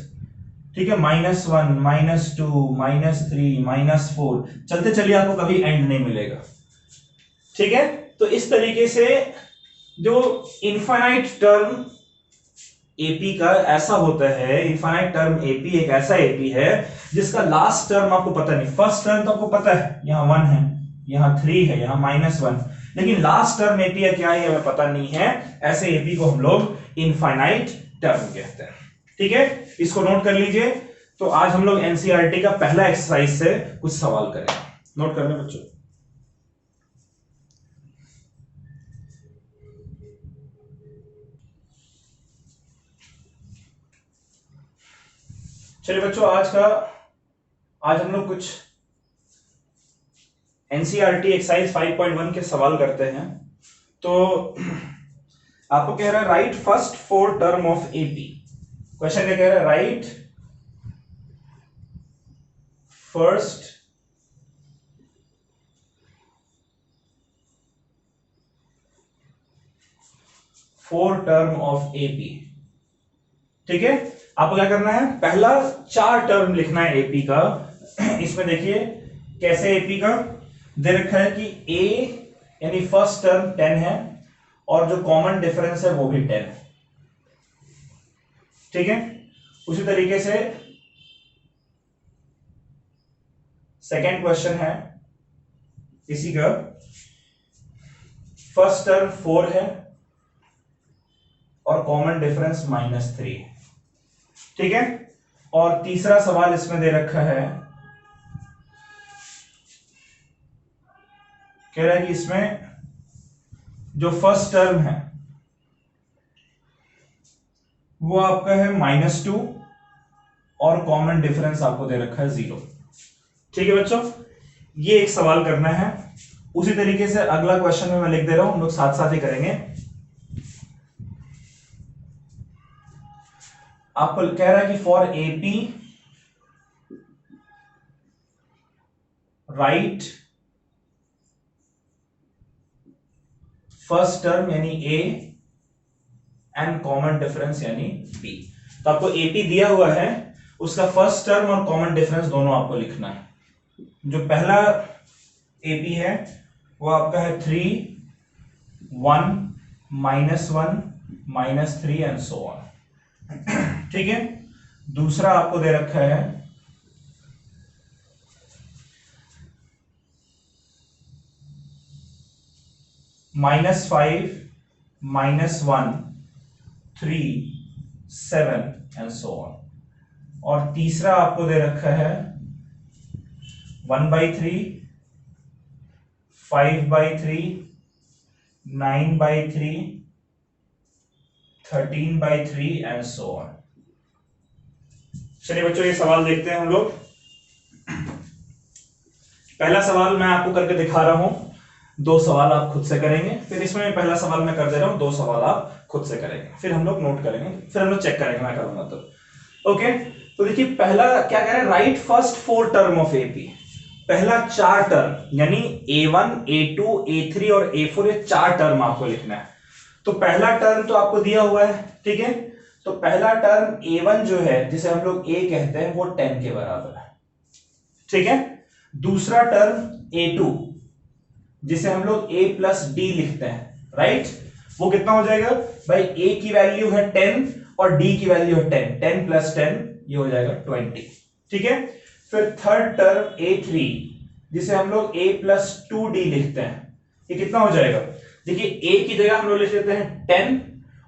ठीक है, -1 -2 -3 -4, चलते चलिए आपको कभी एंड नहीं मिलेगा, ठीक है। तो इस तरीके से जो इनफाइनाइट टर्म एपी का ऐसा होता है, इनफाइनाइट टर्म एपी एक ऐसा एपी है जिसका लास्ट टर्म आपको पता नहीं, फर्स्ट टर्म तो आपको पता है, यहां 1 है, यहां 3 है, यहां -1, लेकिन लास्ट टर्म एपी है क्या है हमें पता नहीं है, ऐसे एपी को हम लोग इनफाइनाइट टर्म कहते हैं, ठीक है। इसको नोट कर लीजिए। तो आज हम लोग एनसीईआरटी का पहला एक्सरसाइज से कुछ सवाल करेंगे, नोट कर लें बच्चों। चलिए बच्चों आज हम लोग कुछ एनसीईआरटी एक्सरसाइज 5.1 के सवाल करते हैं। तो आपको कह रहा है right first 4 term of AP. Question क्या कह रहा है, right first 4 term of AP, ठीक है। आपको क्या करना है, पहला 4 टर्म लिखना है एपी का। इसमें देखिए कैसे एपी का दे रखा है कि ए यानी फर्स्ट टर्म 10 है और जो कॉमन डिफरेंस है वो भी 10 है, ठीक है। उसी तरीके से सेकेंड क्वेश्चन है इसी का, फर्स्ट टर्म 4 है और कॉमन डिफरेंस -3, ठीक है। और तीसरा सवाल इसमें दे रखा है, कह रहा है कि इसमें जो फर्स्ट टर्म है वो आपका है -2 और कॉमन डिफरेंस आपको दे रखा है 0, ठीक है बच्चों। ये एक सवाल करना है। उसी तरीके से अगला क्वेश्चन में मैं लिख दे रहा हूं, हम लोग साथ साथ ही करेंगे। आपको कह रहा है कि for AP right first term यानी ए एंड कॉमन डिफरेंस यानी बी। तो आपको एपी दिया हुआ है, उसका फर्स्ट टर्म और कॉमन डिफरेंस दोनों आपको लिखना है। जो पहला एपी है वो आपका है 3 1 -1 -3 एंड सो ऑन। ठीक है, दूसरा आपको दे रखा है -5 -1 3 7 एंड सो ऑन। और तीसरा आपको दे रखा है 1/3 5/3 9/3 13/3 एंड सो ऑन। चलिए बच्चों, ये सवाल देखते हैं हम लोग। पहला सवाल मैं आपको करके दिखा रहा हूं, 2 सवाल आप खुद से करेंगे, फिर इसमें पहला सवाल मैं कर दे रहा हूं, 2 सवाल आप खुद से करेंगे, फिर हम लोग नोट करेंगे, फिर हम लोग चेक करेंगे, मैं करूंगा तो। ओके, तो देखिए पहला क्या कह रहे हैं, right first 4 term of AP. पहला 4 टर्म यानी A1 A2 A3 और A4, ये 4 टर्म आपको लिखना है। तो पहला टर्म तो आपको दिया हुआ है, ठीक है। तो पहला टर्म A1 जो है, जिसे हम लोग A कहते हैं, वो 10 के बराबर है, ठीक है। दूसरा टर्म A2 जिसे हम लोग A प्लस D लिखते हैं, राइट, वो कितना हो जाएगा भाई, A की वैल्यू है 10 और D की वैल्यू है 10, 10 + 10 ये हो जाएगा 20, ठीक है। फिर थर्ड टर्म A3 जिसे हम लोग A + 2D लिखते हैं, ये कितना हो जाएगा, देखिए A की जगह हम लोग लिख लेते हैं 10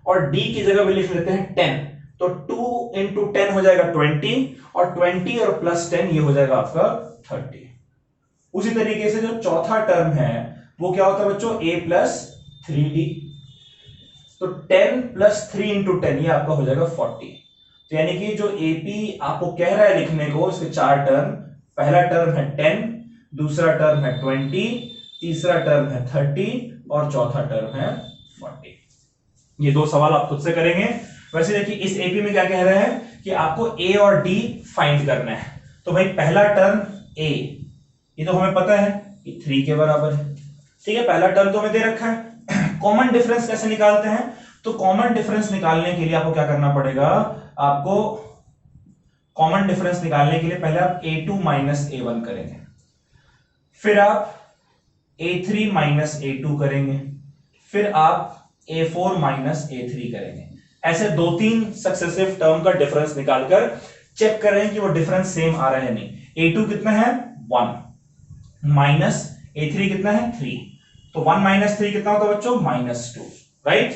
और D की जगह भी लिख लेते हैं 10, तो 2 × 10 हो जाएगा 20 और 20 और +10 ये हो जाएगा आपका 30। उसी तरीके से जो चौथा टर्म है वो क्या होता है बच्चों, A + 3D, तो 10 + 3 × 10 ये आपका हो जाएगा 40। तो यानी कि जो एपी आपको कह रहा है लिखने को, इसके 4 टर्म, पहला टर्म है 10, दूसरा टर्म है 20, तीसरा टर्म है 30 और चौथा टर्म है 40। ये 2 सवाल आप खुद से करेंगे। वैसे देखिए इस एपी में क्या कह रहे हैं कि आपको ए और डी फाइंड करना है। तो भाई पहला टर्म ए, ये तो हमें पता है कि 3 के बराबर है, ठीक है, पहला टर्म तो हमें दे रखा है। कॉमन डिफरेंस कैसे निकालते हैं, तो कॉमन डिफरेंस निकालने के लिए आपको क्या करना पड़ेगा, आपको कॉमन डिफरेंस निकालने के लिए पहले आप A2 - A1 करेंगे, फिर आप A3 - A2 करेंगे, फिर आप A4 - A3 करेंगे। ऐसे 2-3 सक्सेसिव टर्म का डिफरेंस निकालकर चेक करें कि वो डिफरेंस सेम आ रहा है नहीं। A2 कितना है 1 माइनस A3 कितना है 3, तो 1 - 3 कितना होता है बच्चों, -2, राइट।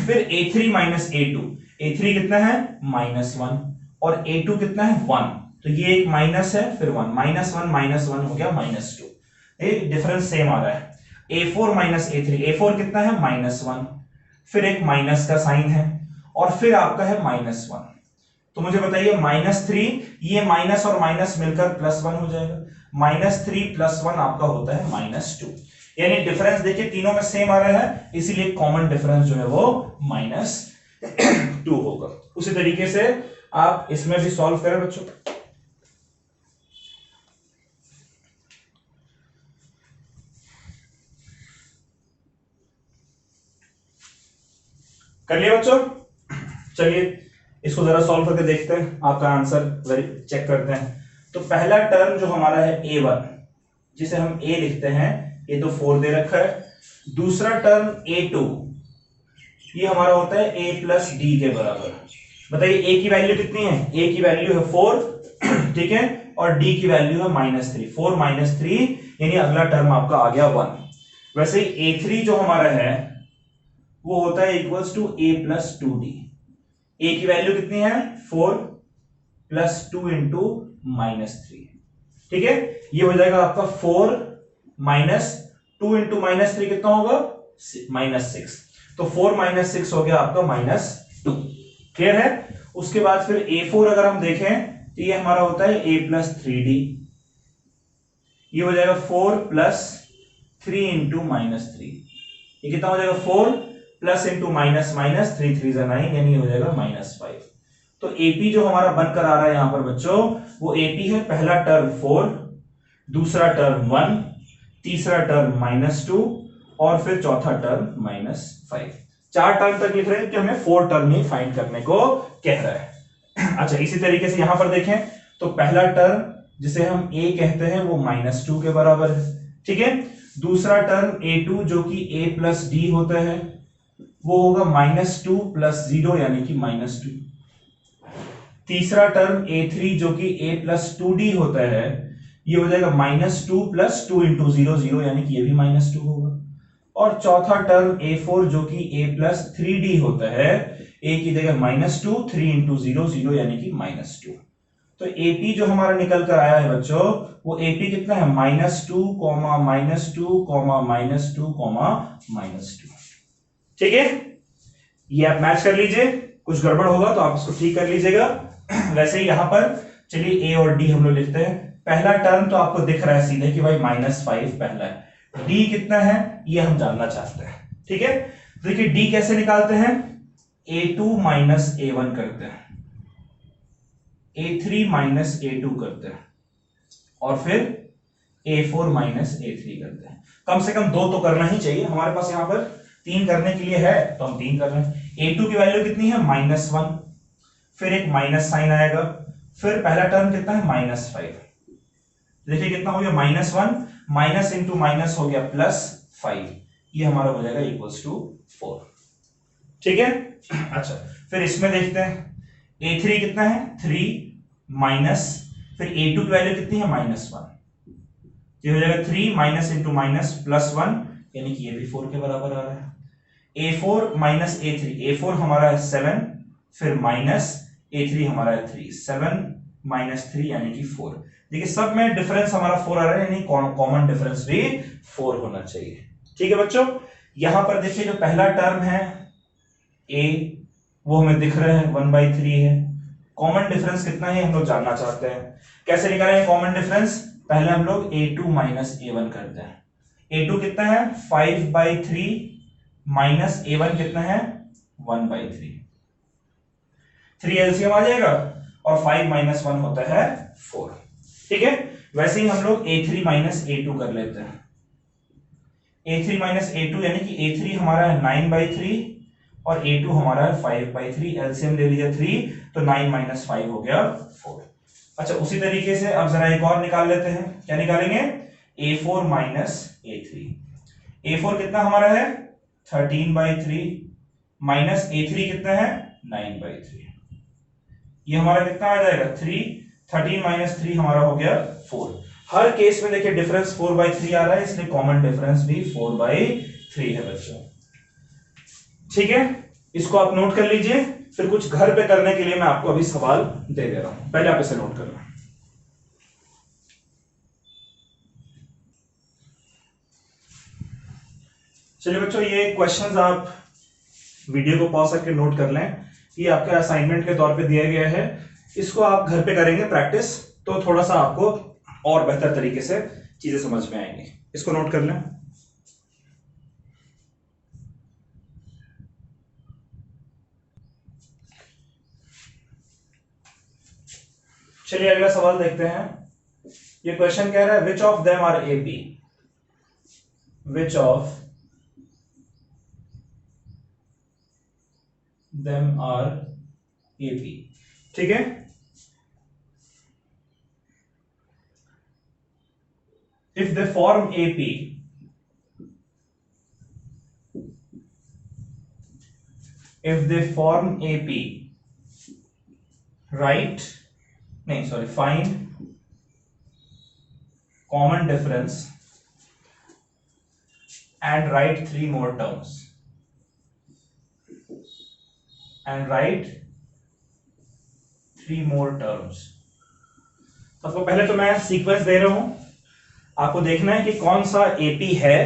फिर A3 - A2, A3 कितना है -1 और A2 कितना है 1, तो ये एक माइनस है, फिर 1 -1 - 1 हो गया -2, एक डिफरेंस सेम आ रहा है। A4 - A3, A4 कितना है -1, फिर एक माइनस का साइन है और फिर आपका है -1। तो मुझे बताइए -3, ये माइनस और माइनस मिलकर +1 हो जाएगा, -3 + 1 आपका होता है -2। यानी डिफरेंस देखिए तीनों में सेम आ रहा है, इसीलिए कॉमन डिफरेंस जो है वो -2 होगा। उसी तरीके से आप इसमें भी सॉल्व करें बच्चों। कर लिया बच्चों, चलिए इसको जरा सॉल्व करके देखते हैं, आपका आंसर चेक करते हैं। तो पहला टर्म जो हमारा है A1 जिसे हम A लिखते हैं, ये तो 4 दे रखा है। दूसरा टर्म A2 ये हमारा होता है A + D के बराबर। बताइए A की वैल्यू कितनी है, A की वैल्यू है 4, ठीक है, और D की वैल्यू है -3, 4 - 3 यानी अगला टर्म आपका आ गया 1। वैसे ही A3 जो हमारा है वो होता है equals to A + 2D। A की वैल्यू कितनी है 4 + 2 × -3, ठीक है, ये हो जाएगा आपका 4 - 2 × -3 कितना होगा -6, तो 4 - 6 हो गया आपका -2, क्लियर है। उसके बाद फिर A4 अगर हम देखें तो ये हमारा होता है A + 3D, ये हो जाएगा 4 + 3 × -3, ये कितना हो जाएगा 4 + 3 3 9 यानी हो जाएगा -5। तो एपी जो हमारा बनकर आ रहा है यहां पर बच्चों, वो एपी है पहला टर्म 4, दूसरा टर्म 1, तीसरा टर्म -2 और फिर चौथा टर्म -5। 4 टर्म तक लिख रहे हैं कि हमें 4 टर्म ही फाइंड करने को कह रहा है। अच्छा, इसी तरीके से यहां पर देखें तो पहला टर्म जिसे हम a कहते हैं वो -2 के बराबर है, ठीक है। दूसरा टर्म a2 जो कि a प्लस डी होता है वो होगा -2 + 0 यानी कि -2। तीसरा टर्म a3 जो कि a प्लस 2d होता है ये हो जाएगा -2 + 2 × 0 0 यानी कि ये भी -2 होगा। और चौथा टर्म a4 जो कि a प्लस 3d होता है, a की जगह -2 3 × 0 0 यानी कि -2। तो AP जो हमारा निकल कर आया है बच्चों, वो AP कितना है -2, -2, -2, -2। ठीक है, ये आप मैच कर लीजिए, कुछ गड़बड़ होगा तो आप इसको ठीक कर लीजिएगा। वैसे ही यहां पर चलिए A और D हम लोग लिखते हैं। पहला टर्म तो आपको दिख रहा है सीधे कि भाई -5 पहला है, D कितना है ये हम जानना चाहते हैं, ठीक है। देखिए D कैसे निकालते हैं, A2 - A1 करते हैं, A3 - A2 करते हैं और फिर A4 - A3 करते हैं। कम से कम 2 तो करना ही चाहिए, हमारे पास यहां पर 3 करने के लिए है तो हम 3 कर रहे हैं। A2 की वैल्यू कितनी है -1, फिर एक माइनस साइन आएगा, फिर पहला टर्म कितना है -5। देखिए कितना हो गया -1 माइनस इंटू माइनस हो गया +5, ये हमारा हो जाएगा =4, ठीक है। अच्छा, फिर इसमें देखते हैं A3 कितना है 3 माइनस, फिर A2 की वैल्यू कितनी है -1, ये हो जाएगा 3 माइनस इंटू माइनस +1 यानी कि ये भी 4 के बराबर आ रहा है। A4 - A3, A4 हमारा है 7, फिर माइनस A3 हमारा है 3, 7 - 3 यानी कि 4। देखिए सब में डिफरेंस हमारा 4 आ रहा है, यानी कॉमन डिफरेंस भी 4 होना चाहिए, ठीक है बच्चों। यहां पर देखिए जो पहला टर्म है A वो हमें दिख रहा है 1/3 है। कॉमन डिफरेंस कितना है हम लोग जानना चाहते हैं, कैसे निकालेंगे कॉमन डिफरेंस, पहले हम लोग A2 - A1 करते हैं। A2 कितना है 5/3 माइनस A1 कितना है 1/3, 3 एलसीएम आ जाएगा और 5 - 1 होता है 4, ठीक है। वैसे ही हम लोग A3 - A2 कर लेते हैं। A3 - A2 यानी कि A3 हमारा है 9/3 और A2 हमारा है 5/3, एलसीएम ले लीजिए 3 तो 9 - 5 हो गया 4। अच्छा, उसी तरीके से अब जरा एक और निकाल लेते हैं, क्या निकालेंगे A4 - A3। A4 कितना हमारा है 13/3 माइनस A3 कितना है 9/3, ये हमारा कितना आ जाएगा 3, 13 - 3 हमारा हो गया 4। हर केस में देखिए डिफरेंस 4/3 आ रहा है, इसलिए कॉमन डिफरेंस भी 4/3 है बच्चों, ठीक है। इसको आप नोट कर लीजिए, फिर कुछ घर पे करने के लिए मैं आपको अभी सवाल दे दे रहा हूं, पहले आप इसे नोट करना। चलिए बच्चों, ये क्वेश्चंस आप वीडियो को पॉज करके नोट कर लें, ये आपके असाइनमेंट के तौर पे दिया गया है, इसको आप घर पे करेंगे प्रैक्टिस तो थोड़ा सा आपको और बेहतर तरीके से चीजें समझ में आएंगी। इसको नोट कर लें। चलिए अगला सवाल देखते हैं। ये क्वेश्चन कह रहा है which of them are AP, which of them are AP, ठीक है। If they form AP, if they form AP, write, नहीं sorry, find common difference and write 3 more terms, and write 3 more terms। सबको पहले तो मैं सीक्वेंस दे रहा हूं, आपको देखना है कि कौन सा AP है,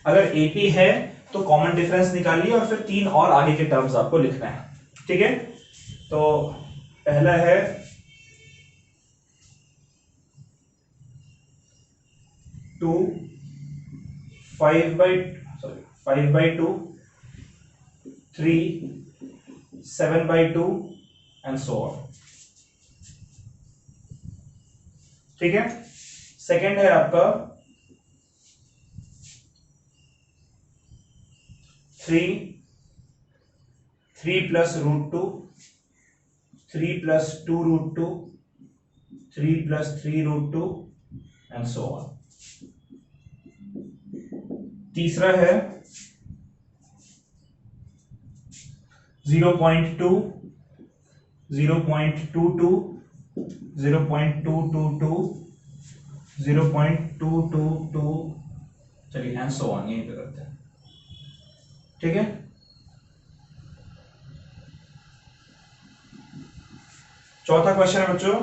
अगर AP है तो कॉमन डिफरेंस निकालिए और फिर 3 और आगे के टर्म्स आपको लिखना है, ठीक है। तो पहला है 2 5/2 3 7/2 एंड सो ऑन। ठीक है, सेकेंड है आपका 3 plus root 2, 3 plus 2 root 2, 3 plus 3 root 2 and so on. तीसरा है 0.2, 0.22, 0.222, 0.222, चलिए एंड सो ऑन, यहीं पे करते हैं। ठीक है, चौथा क्वेश्चन है बच्चों,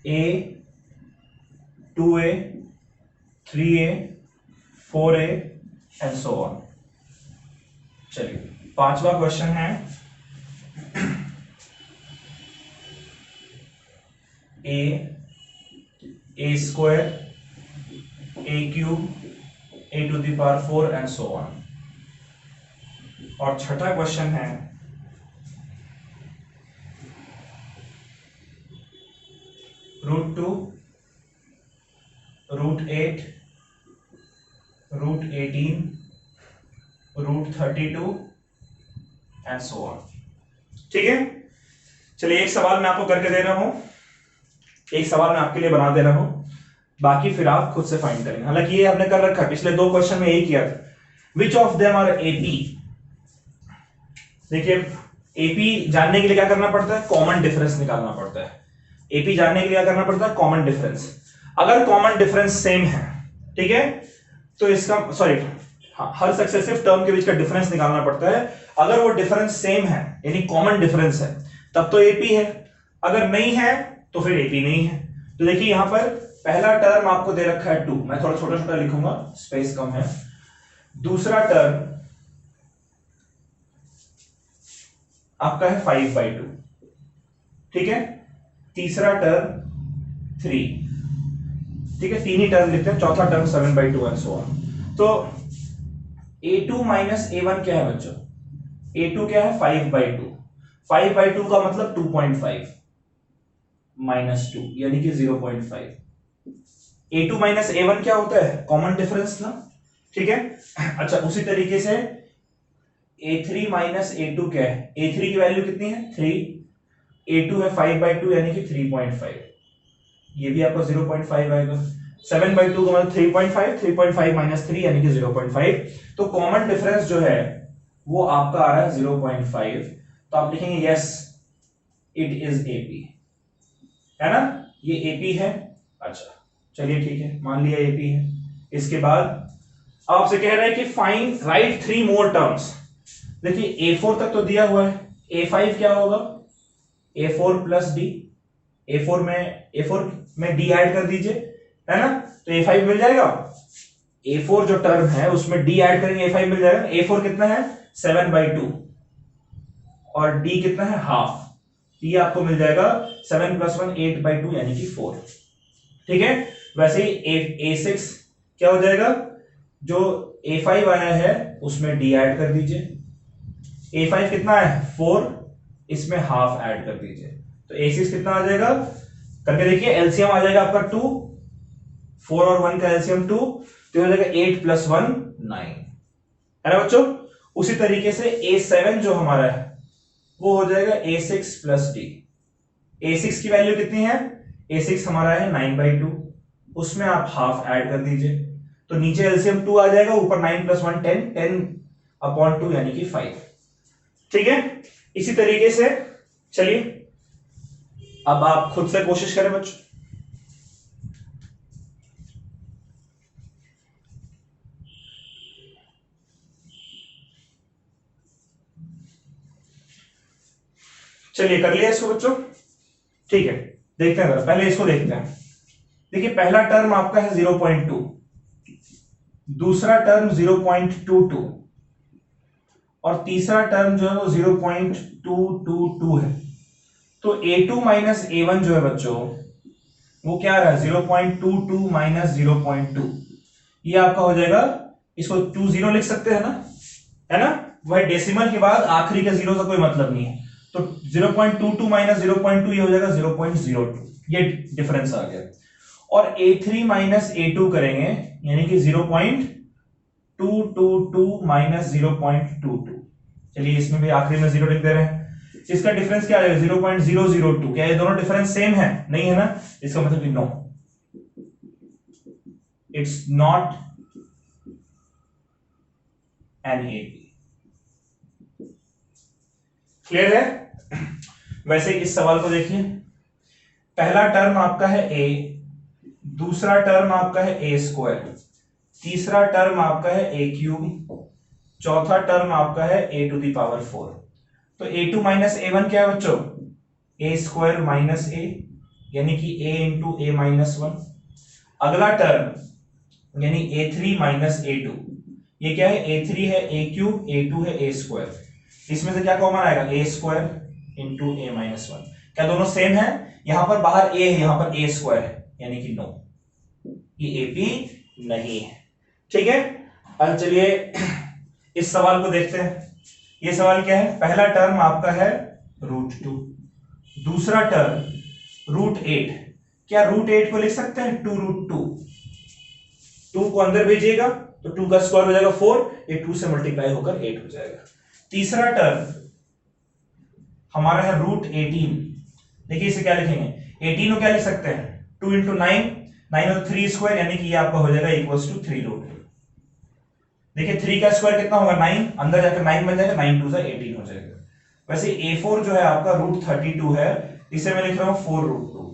A, 2A, 3A, 4A and so on. चलिए पांचवा क्वेश्चन है A square, A cube, A to the power 4 and so on. और छठा क्वेश्चन है √2, √8, √18, √32 एंड सो ऑन। ठीक है, चलिए एक सवाल मैं आपको करके दे रहा हूं, एक सवाल मैं आपके लिए बना दे रहा हूं, बाकी फिर आप खुद से फाइंड करेंगे। हालांकि ये आपने कर रखा है, पिछले 2 क्वेश्चन में यही किया था। Which of them are AP. देखिए एपी जानने के लिए क्या करना पड़ता है, कॉमन डिफरेंस निकालना पड़ता है। एपी जानने के लिए क्या करना पड़ता है, कॉमन डिफरेंस। अगर कॉमन डिफरेंस सेम है, ठीक है, तो इसका सॉरी हर सक्सेसिव टर्म के बीच का डिफरेंस निकालना पड़ता है। अगर वो डिफरेंस सेम है यानी कॉमन डिफरेंस है तब तो एपी है, अगर नहीं है तो फिर एपी नहीं है। तो देखिए यहां पर पहला टर्म आपको दे रखा है 2, मैं थोड़ा छोटा छोटा लिखूंगा, स्पेस कम है। दूसरा टर्म आपका है 5/2, ठीक है। तीसरा टर्म 3, ठीक है, 3 ही टर्म लिखते हैं। चौथा टर्म 7/2 एंड सो ऑन। तो a2 माइनस a1 क्या है बच्चों, a2 क्या है 5/2, 5/2 का मतलब 2.5 माइनस 2 यानी कि 0.5। a2 माइनस a1 क्या होता है, कॉमन डिफरेंस ना, ठीक है। अच्छा उसी तरीके से a3 माइनस a2 क्या है, a3 की वैल्यू कितनी है 3, a2 है 5/2 यानी कि 3.5, ये भी आपका 0.5 आएगा। 7/2 का मतलब 3.5, 3.5 माइनस 3 यानी कि 0.5। तो कॉमन डिफरेंस जो है वो आपका आ रहा है 0.5। तो आप लिखेंगे यस इट इज एपी, है ना, ये एपी है। अच्छा चलिए ठीक है, मान लिया एपी है। इसके बाद आपसे कह रहा है कि फाइंड राइट 3 मोर टर्म्स। देखिए a4 तक तो दिया हुआ है, a5 क्या होगा, a4 प्लस डी, a4 में d ऐड कर दीजिए, है ना, तो a5 मिल जाएगा। a4 जो टर्म है उसमें d ऐड करेंगे, a5 मिल जाएगा। a4 कितना है 7/2 और d कितना है हाफ, ये आपको मिल जाएगा 7 + 1 8/2 यानी कि 4, ठीक है। वैसे ही a6 क्या हो जाएगा, जो a5 आया है उसमें d ऐड कर दीजिए, a5 कितना है 4, इसमें हाफ ऐड कर दीजिए, तो a6 कितना आ जाएगा, करके देखिए एलसीएम आ जाएगा आपका 2, 4 और 1 का एलसीएम 2, तो हो जाएगा 8 + 1 9, है ना बच्चों। उसी तरीके से a7 जो हमारा है वो हो जाएगा a6 + d। a6 की वैल्यू कितनी है, a6 हमारा है 9/2, उसमें आप हाफ ऐड कर दीजिए, तो नीचे एलसीएम 2 आ जाएगा, ऊपर 9 + 1 10, 10/2 यानी कि 5, ठीक है। इसी तरीके से चलिए अब आप खुद से कोशिश करें बच्चों। चलिए कर लिया इसको बच्चों, ठीक है। देखते हैं जरा, पहले इसको देखते हैं। देखिए पहला टर्म आपका है 0.2, दूसरा टर्म 0.22 और तीसरा टर्म जो है वो 0.222 है। तो a2 माइनस a1 जो है बच्चों वो क्या आ रहा है 0.22 माइनस 0.2, ये आपका हो जाएगा इसको 20 लिख सकते हैं ना, है ना, वही डेसिमल के बाद आखिरी का जीरो का कोई मतलब नहीं है, तो 0.22 माइनस 0.2 ये हो जाएगा 0.02, ये डिफरेंस आ गया। और A3 माइनस A2 करेंगे यानी कि 0.222 माइनस 0.22, चलिए इसमें भी आखिरी में जीरो लिख दे रहे हैं। इसका डिफरेंस क्या आएगा 0.002, क्या ये दोनों डिफरेंस सेम है, नहीं है ना, इसका मतलब कि no, it's not an AP। Clear है? वैसे इस सवाल को देखिए, पहला टर्म आपका है a, दूसरा टर्म आपका है a स्क्वायर, तीसरा टर्म आपका है a क्यूब, चौथा टर्म आपका है a टू द पावर 4। तो a2 माइनस a1 क्या है बच्चों, a स्क्वायर माइनस a, यानी कि a इंटू a माइनस 1। अगला टर्म यानी a3 माइनस a2, ये क्या है a3 है a क्यूब, a2 है a स्क्वायर, इसमें से क्या कॉमन आएगा a square into a minus 1। क्या दोनों सेम है? यहां पर बाहर a है, यहां पर a स्क्वायर है, यानी कि नो, ये AP नहीं है। ठीक है, अब चलिए इस सवाल को देखते हैं। ये सवाल क्या है, पहला टर्म आपका है √2, दूसरा टर्म √8, क्या √8 को लिख सकते हैं 2√2, 2 को अंदर भेजिएगा तो 2 का स्क्वायर हो जाएगा 4, ये 2 से मल्टीप्लाई होकर 8 हो जाएगा। तीसरा टर्म हमारा है √18, देखिए इसे क्या लिखेंगे, 18 को क्या लिख सकते हैं 2 इंटू 9, 9 और 3 स्क्वायर, यानी कि ये आपका हो जाएगा इक्वल्स टू 3√2। देखिए 3 का स्क्वायर कितना होगा 9, अंदर जाकर 9 बन जाएगा, 9 2 से 18 हो जाएगा। वैसे A4 जो है आपका √32 है, इसे मैं लिख रहा हूं 4√2।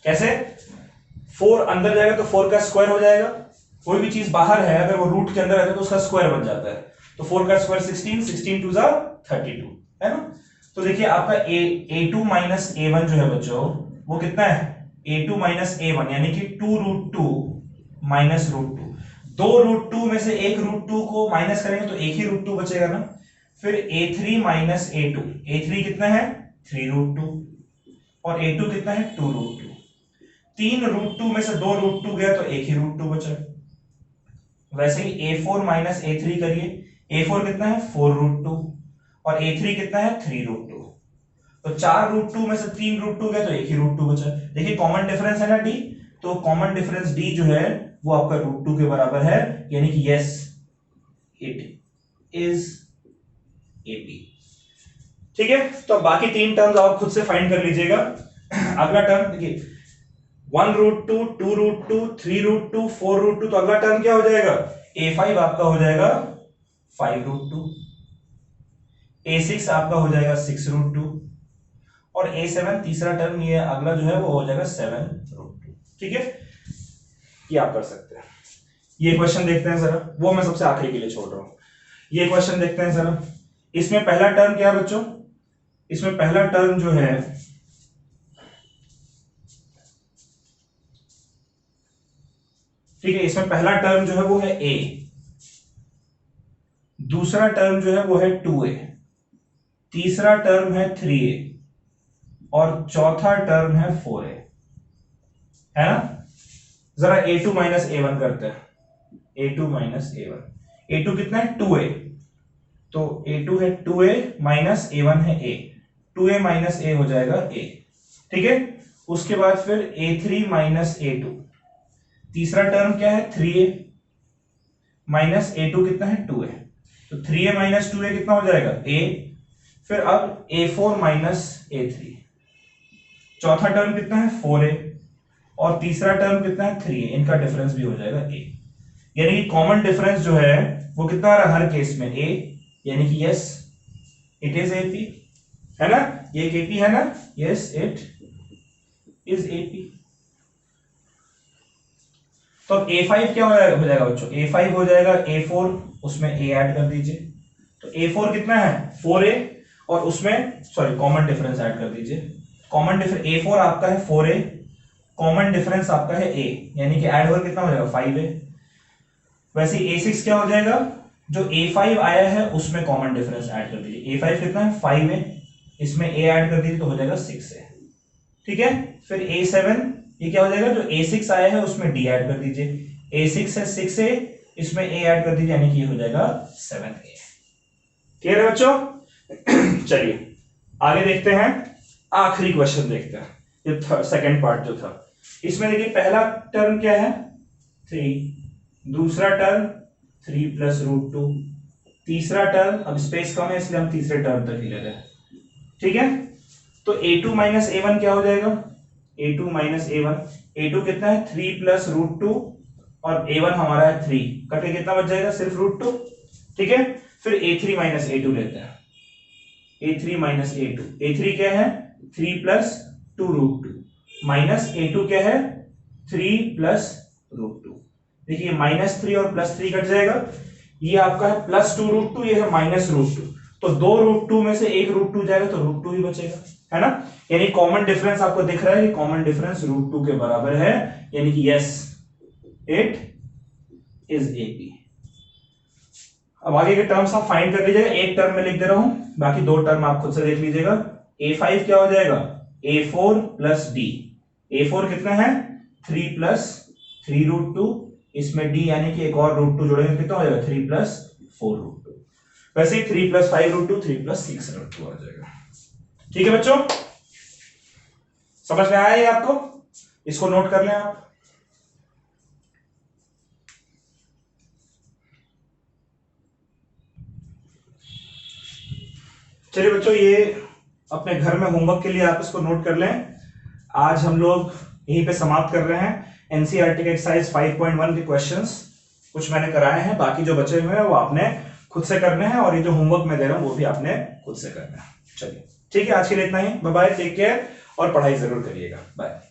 कैसे, 4 अंदर जाएगा तो 4 का स्क्वायर हो जाएगा, कोई भी चीज बाहर है अगर वो रूट के अंदर रहता है तो उसका स्क्वायर बन जाता है, तो 4 का स्क्वायर 16, 16 2 जा 32, है ना। तो देखिए आपका A2 माइनस A1 जो है बच्चों वो कितना है, A2 माइनस A1 यानी कि 2√2 माइनस √2, दो √2 में से एक √2 को माइनस करेंगे तो एक ही √2 बचेगा ना। फिर A3 माइनस A2, A3 कितना है 3√2 और A2 कितना है 2√2, तीन √2 में से दो √2 गया तो एक ही √2 बचा। वैसे ही A4 माइनस A3 करिए, A4 कितना है 4√2 और A3 कितना है 3√2, तो चार √2 में से तीन √2 गया तो एक ही √2 बचा। देखिए कॉमन डिफरेंस है ना D, तो कॉमन डिफरेंस D जो है वो आपका √2 के बराबर है, यानी कि यस इट इज AP। ठीक है, तो बाकी तीन टर्म्स आप खुद से फाइंड कर लीजिएगा। अगला टर्म देखिए 1√2, 2√2, 3√2, 4√2, तो अगला टर्म क्या हो जाएगा, A5 आपका हो जाएगा 5√2, A6 आपका हो जाएगा 6√2 और A7 तीसरा टर्म ये अगला जो है वो हो जाएगा 7√2। ठीक है, ये आप कर सकते हैं। ये क्वेश्चन देखते हैं जरा, वो मैं सबसे आखिरी के लिए छोड़ रहा हूं। ये क्वेश्चन देखते हैं जरा, इसमें पहला टर्म क्या है बच्चों, इसमें पहला टर्म जो है ठीक है, इसमें पहला टर्म जो है वो है A, दूसरा टर्म जो है वो है 2A, तीसरा टर्म है 3A और चौथा टर्म है 4A, है ना। जरा A2 माइनस A1 करते हैं, A2 माइनस A1, A2 कितना है 2A, तो A2 है 2A माइनस A1 है A, 2A माइनस A हो जाएगा A। ठीक है, उसके बाद फिर A3 माइनस A2, तीसरा टर्म क्या है 3A माइनस A2 कितना है 2A, तो 3A माइनस 2A कितना हो जाएगा A। फिर अब A4 माइनस A3, चौथा टर्म कितना है 4A और तीसरा टर्म कितना है 3A, इनका डिफरेंस भी हो जाएगा A, यानी कि कॉमन डिफरेंस जो है वो कितना आ रहा है हर केस में A, यानी कि यस इट इज AP, है ना, ये एक AP है ना, यस इट इज AP। तो अब A5 क्या हो जाएगा बच्चों, A5 हो जाएगा A4, उसमें A ऐड कर दीजिए, तो A4 कितना है 4A और उसमें सॉरी कॉमन डिफरेंस ऐड कर दीजिए, कॉमन डिफरेंस A4 आपका है 4A, कॉमन डिफरेंस आपका है A, यानी कि ऐड होकर कितना हो जाएगा 5A। वैसे A6 क्या हो जाएगा, जो A5 आया है उसमें कॉमन डिफरेंस ऐड कर दीजिए, A5 कितना है 5A, इसमें A ऐड कर दीजिए तो हो जाएगा 6A। ठीक है, फिर A7 ये क्या हो जाएगा, जो A6 आया है उसमें D ऐड कर दीजिए, A6 है 6A, इसमें a ऐड कर दीजिए, यानी कि ये हो जाएगा 7a। क्लियर है बच्चों? चलिए आगे देखते हैं, आखिरी क्वेश्चन देखते हैं, ये सेकंड पार्ट जो था। इसमें देखिए पहला टर्म क्या है 3, दूसरा टर्म 3 प्लस रूट 2, तीसरा टर्म, अब स्पेस कम है इसलिए हम तीसरे टर्म तक ही ले रहे हैं, ठीक है। तो a2 माइनस a1 क्या हो जाएगा, a2 माइनस a1, a2 कितना है 3 प्लस रूट 2 और a1 हमारा है 3, कटे कितना बच जाएगा सिर्फ रूट 2, ठीक है। फिर a3 माइनस a2 लेते हैं, a3 माइनस a2, a3 क्या है 3 प्लस 2 रूट 2 माइनस a2 क्या है 3 प्लस रूट 2। देखिए माइनस 3 और प्लस 3 कट जाएगा, ये आपका है प्लस 2 रूट 2, ये है माइनस रूट 2, तो 2 रूट 2 में से 1 रूट 2 जाएगा तो रूट 2 ही बचेगा, है ना। यानी कॉमन डिफरेंस आपको दिख रहा है कि कॉमन डिफरेंस रूट 2 के बराबर है, यानी कि यस इट इज AP। अब आगे के टर्म्स आप फाइंड कर लीजिएगा, एक टर्म में लिख दे रहा हूं, बाकी दो टर्म आप खुद से देख लीजिएगा। A5 क्या हो जाएगा A4 प्लस D, A4 कितना है 3 प्लस 3 रूट 2, इसमें D यानी कि एक और रूट 2 जोड़ेंगे कितना हो जाएगा 3 प्लस 4 रूट 2, वैसे ही 3 प्लस 5 रूट 2, 3 प्लस 6 रूट 2 आ जाएगा। ठीक है बच्चों, समझ में आया ये आपको, इसको नोट कर लें आप। चलिए बच्चों, ये अपने घर में होमवर्क के लिए आप इसको नोट कर लें। आज हम लोग यहीं पे समाप्त कर रहे हैं। एनसीईआरटी के एक्सरसाइज 5.1 के क्वेश्चंस कुछ मैंने कराए हैं, बाकी जो बचे हुए हैं वो आपने खुद से करने हैं, और ये जो होमवर्क मैं दे रहा हूं वो भी आपने खुद से करना है। चलिए ठीक है, आज के लिए इतना ही, बाय बाय, टेक केयर, और पढ़ाई जरूर करिएगा, बाय।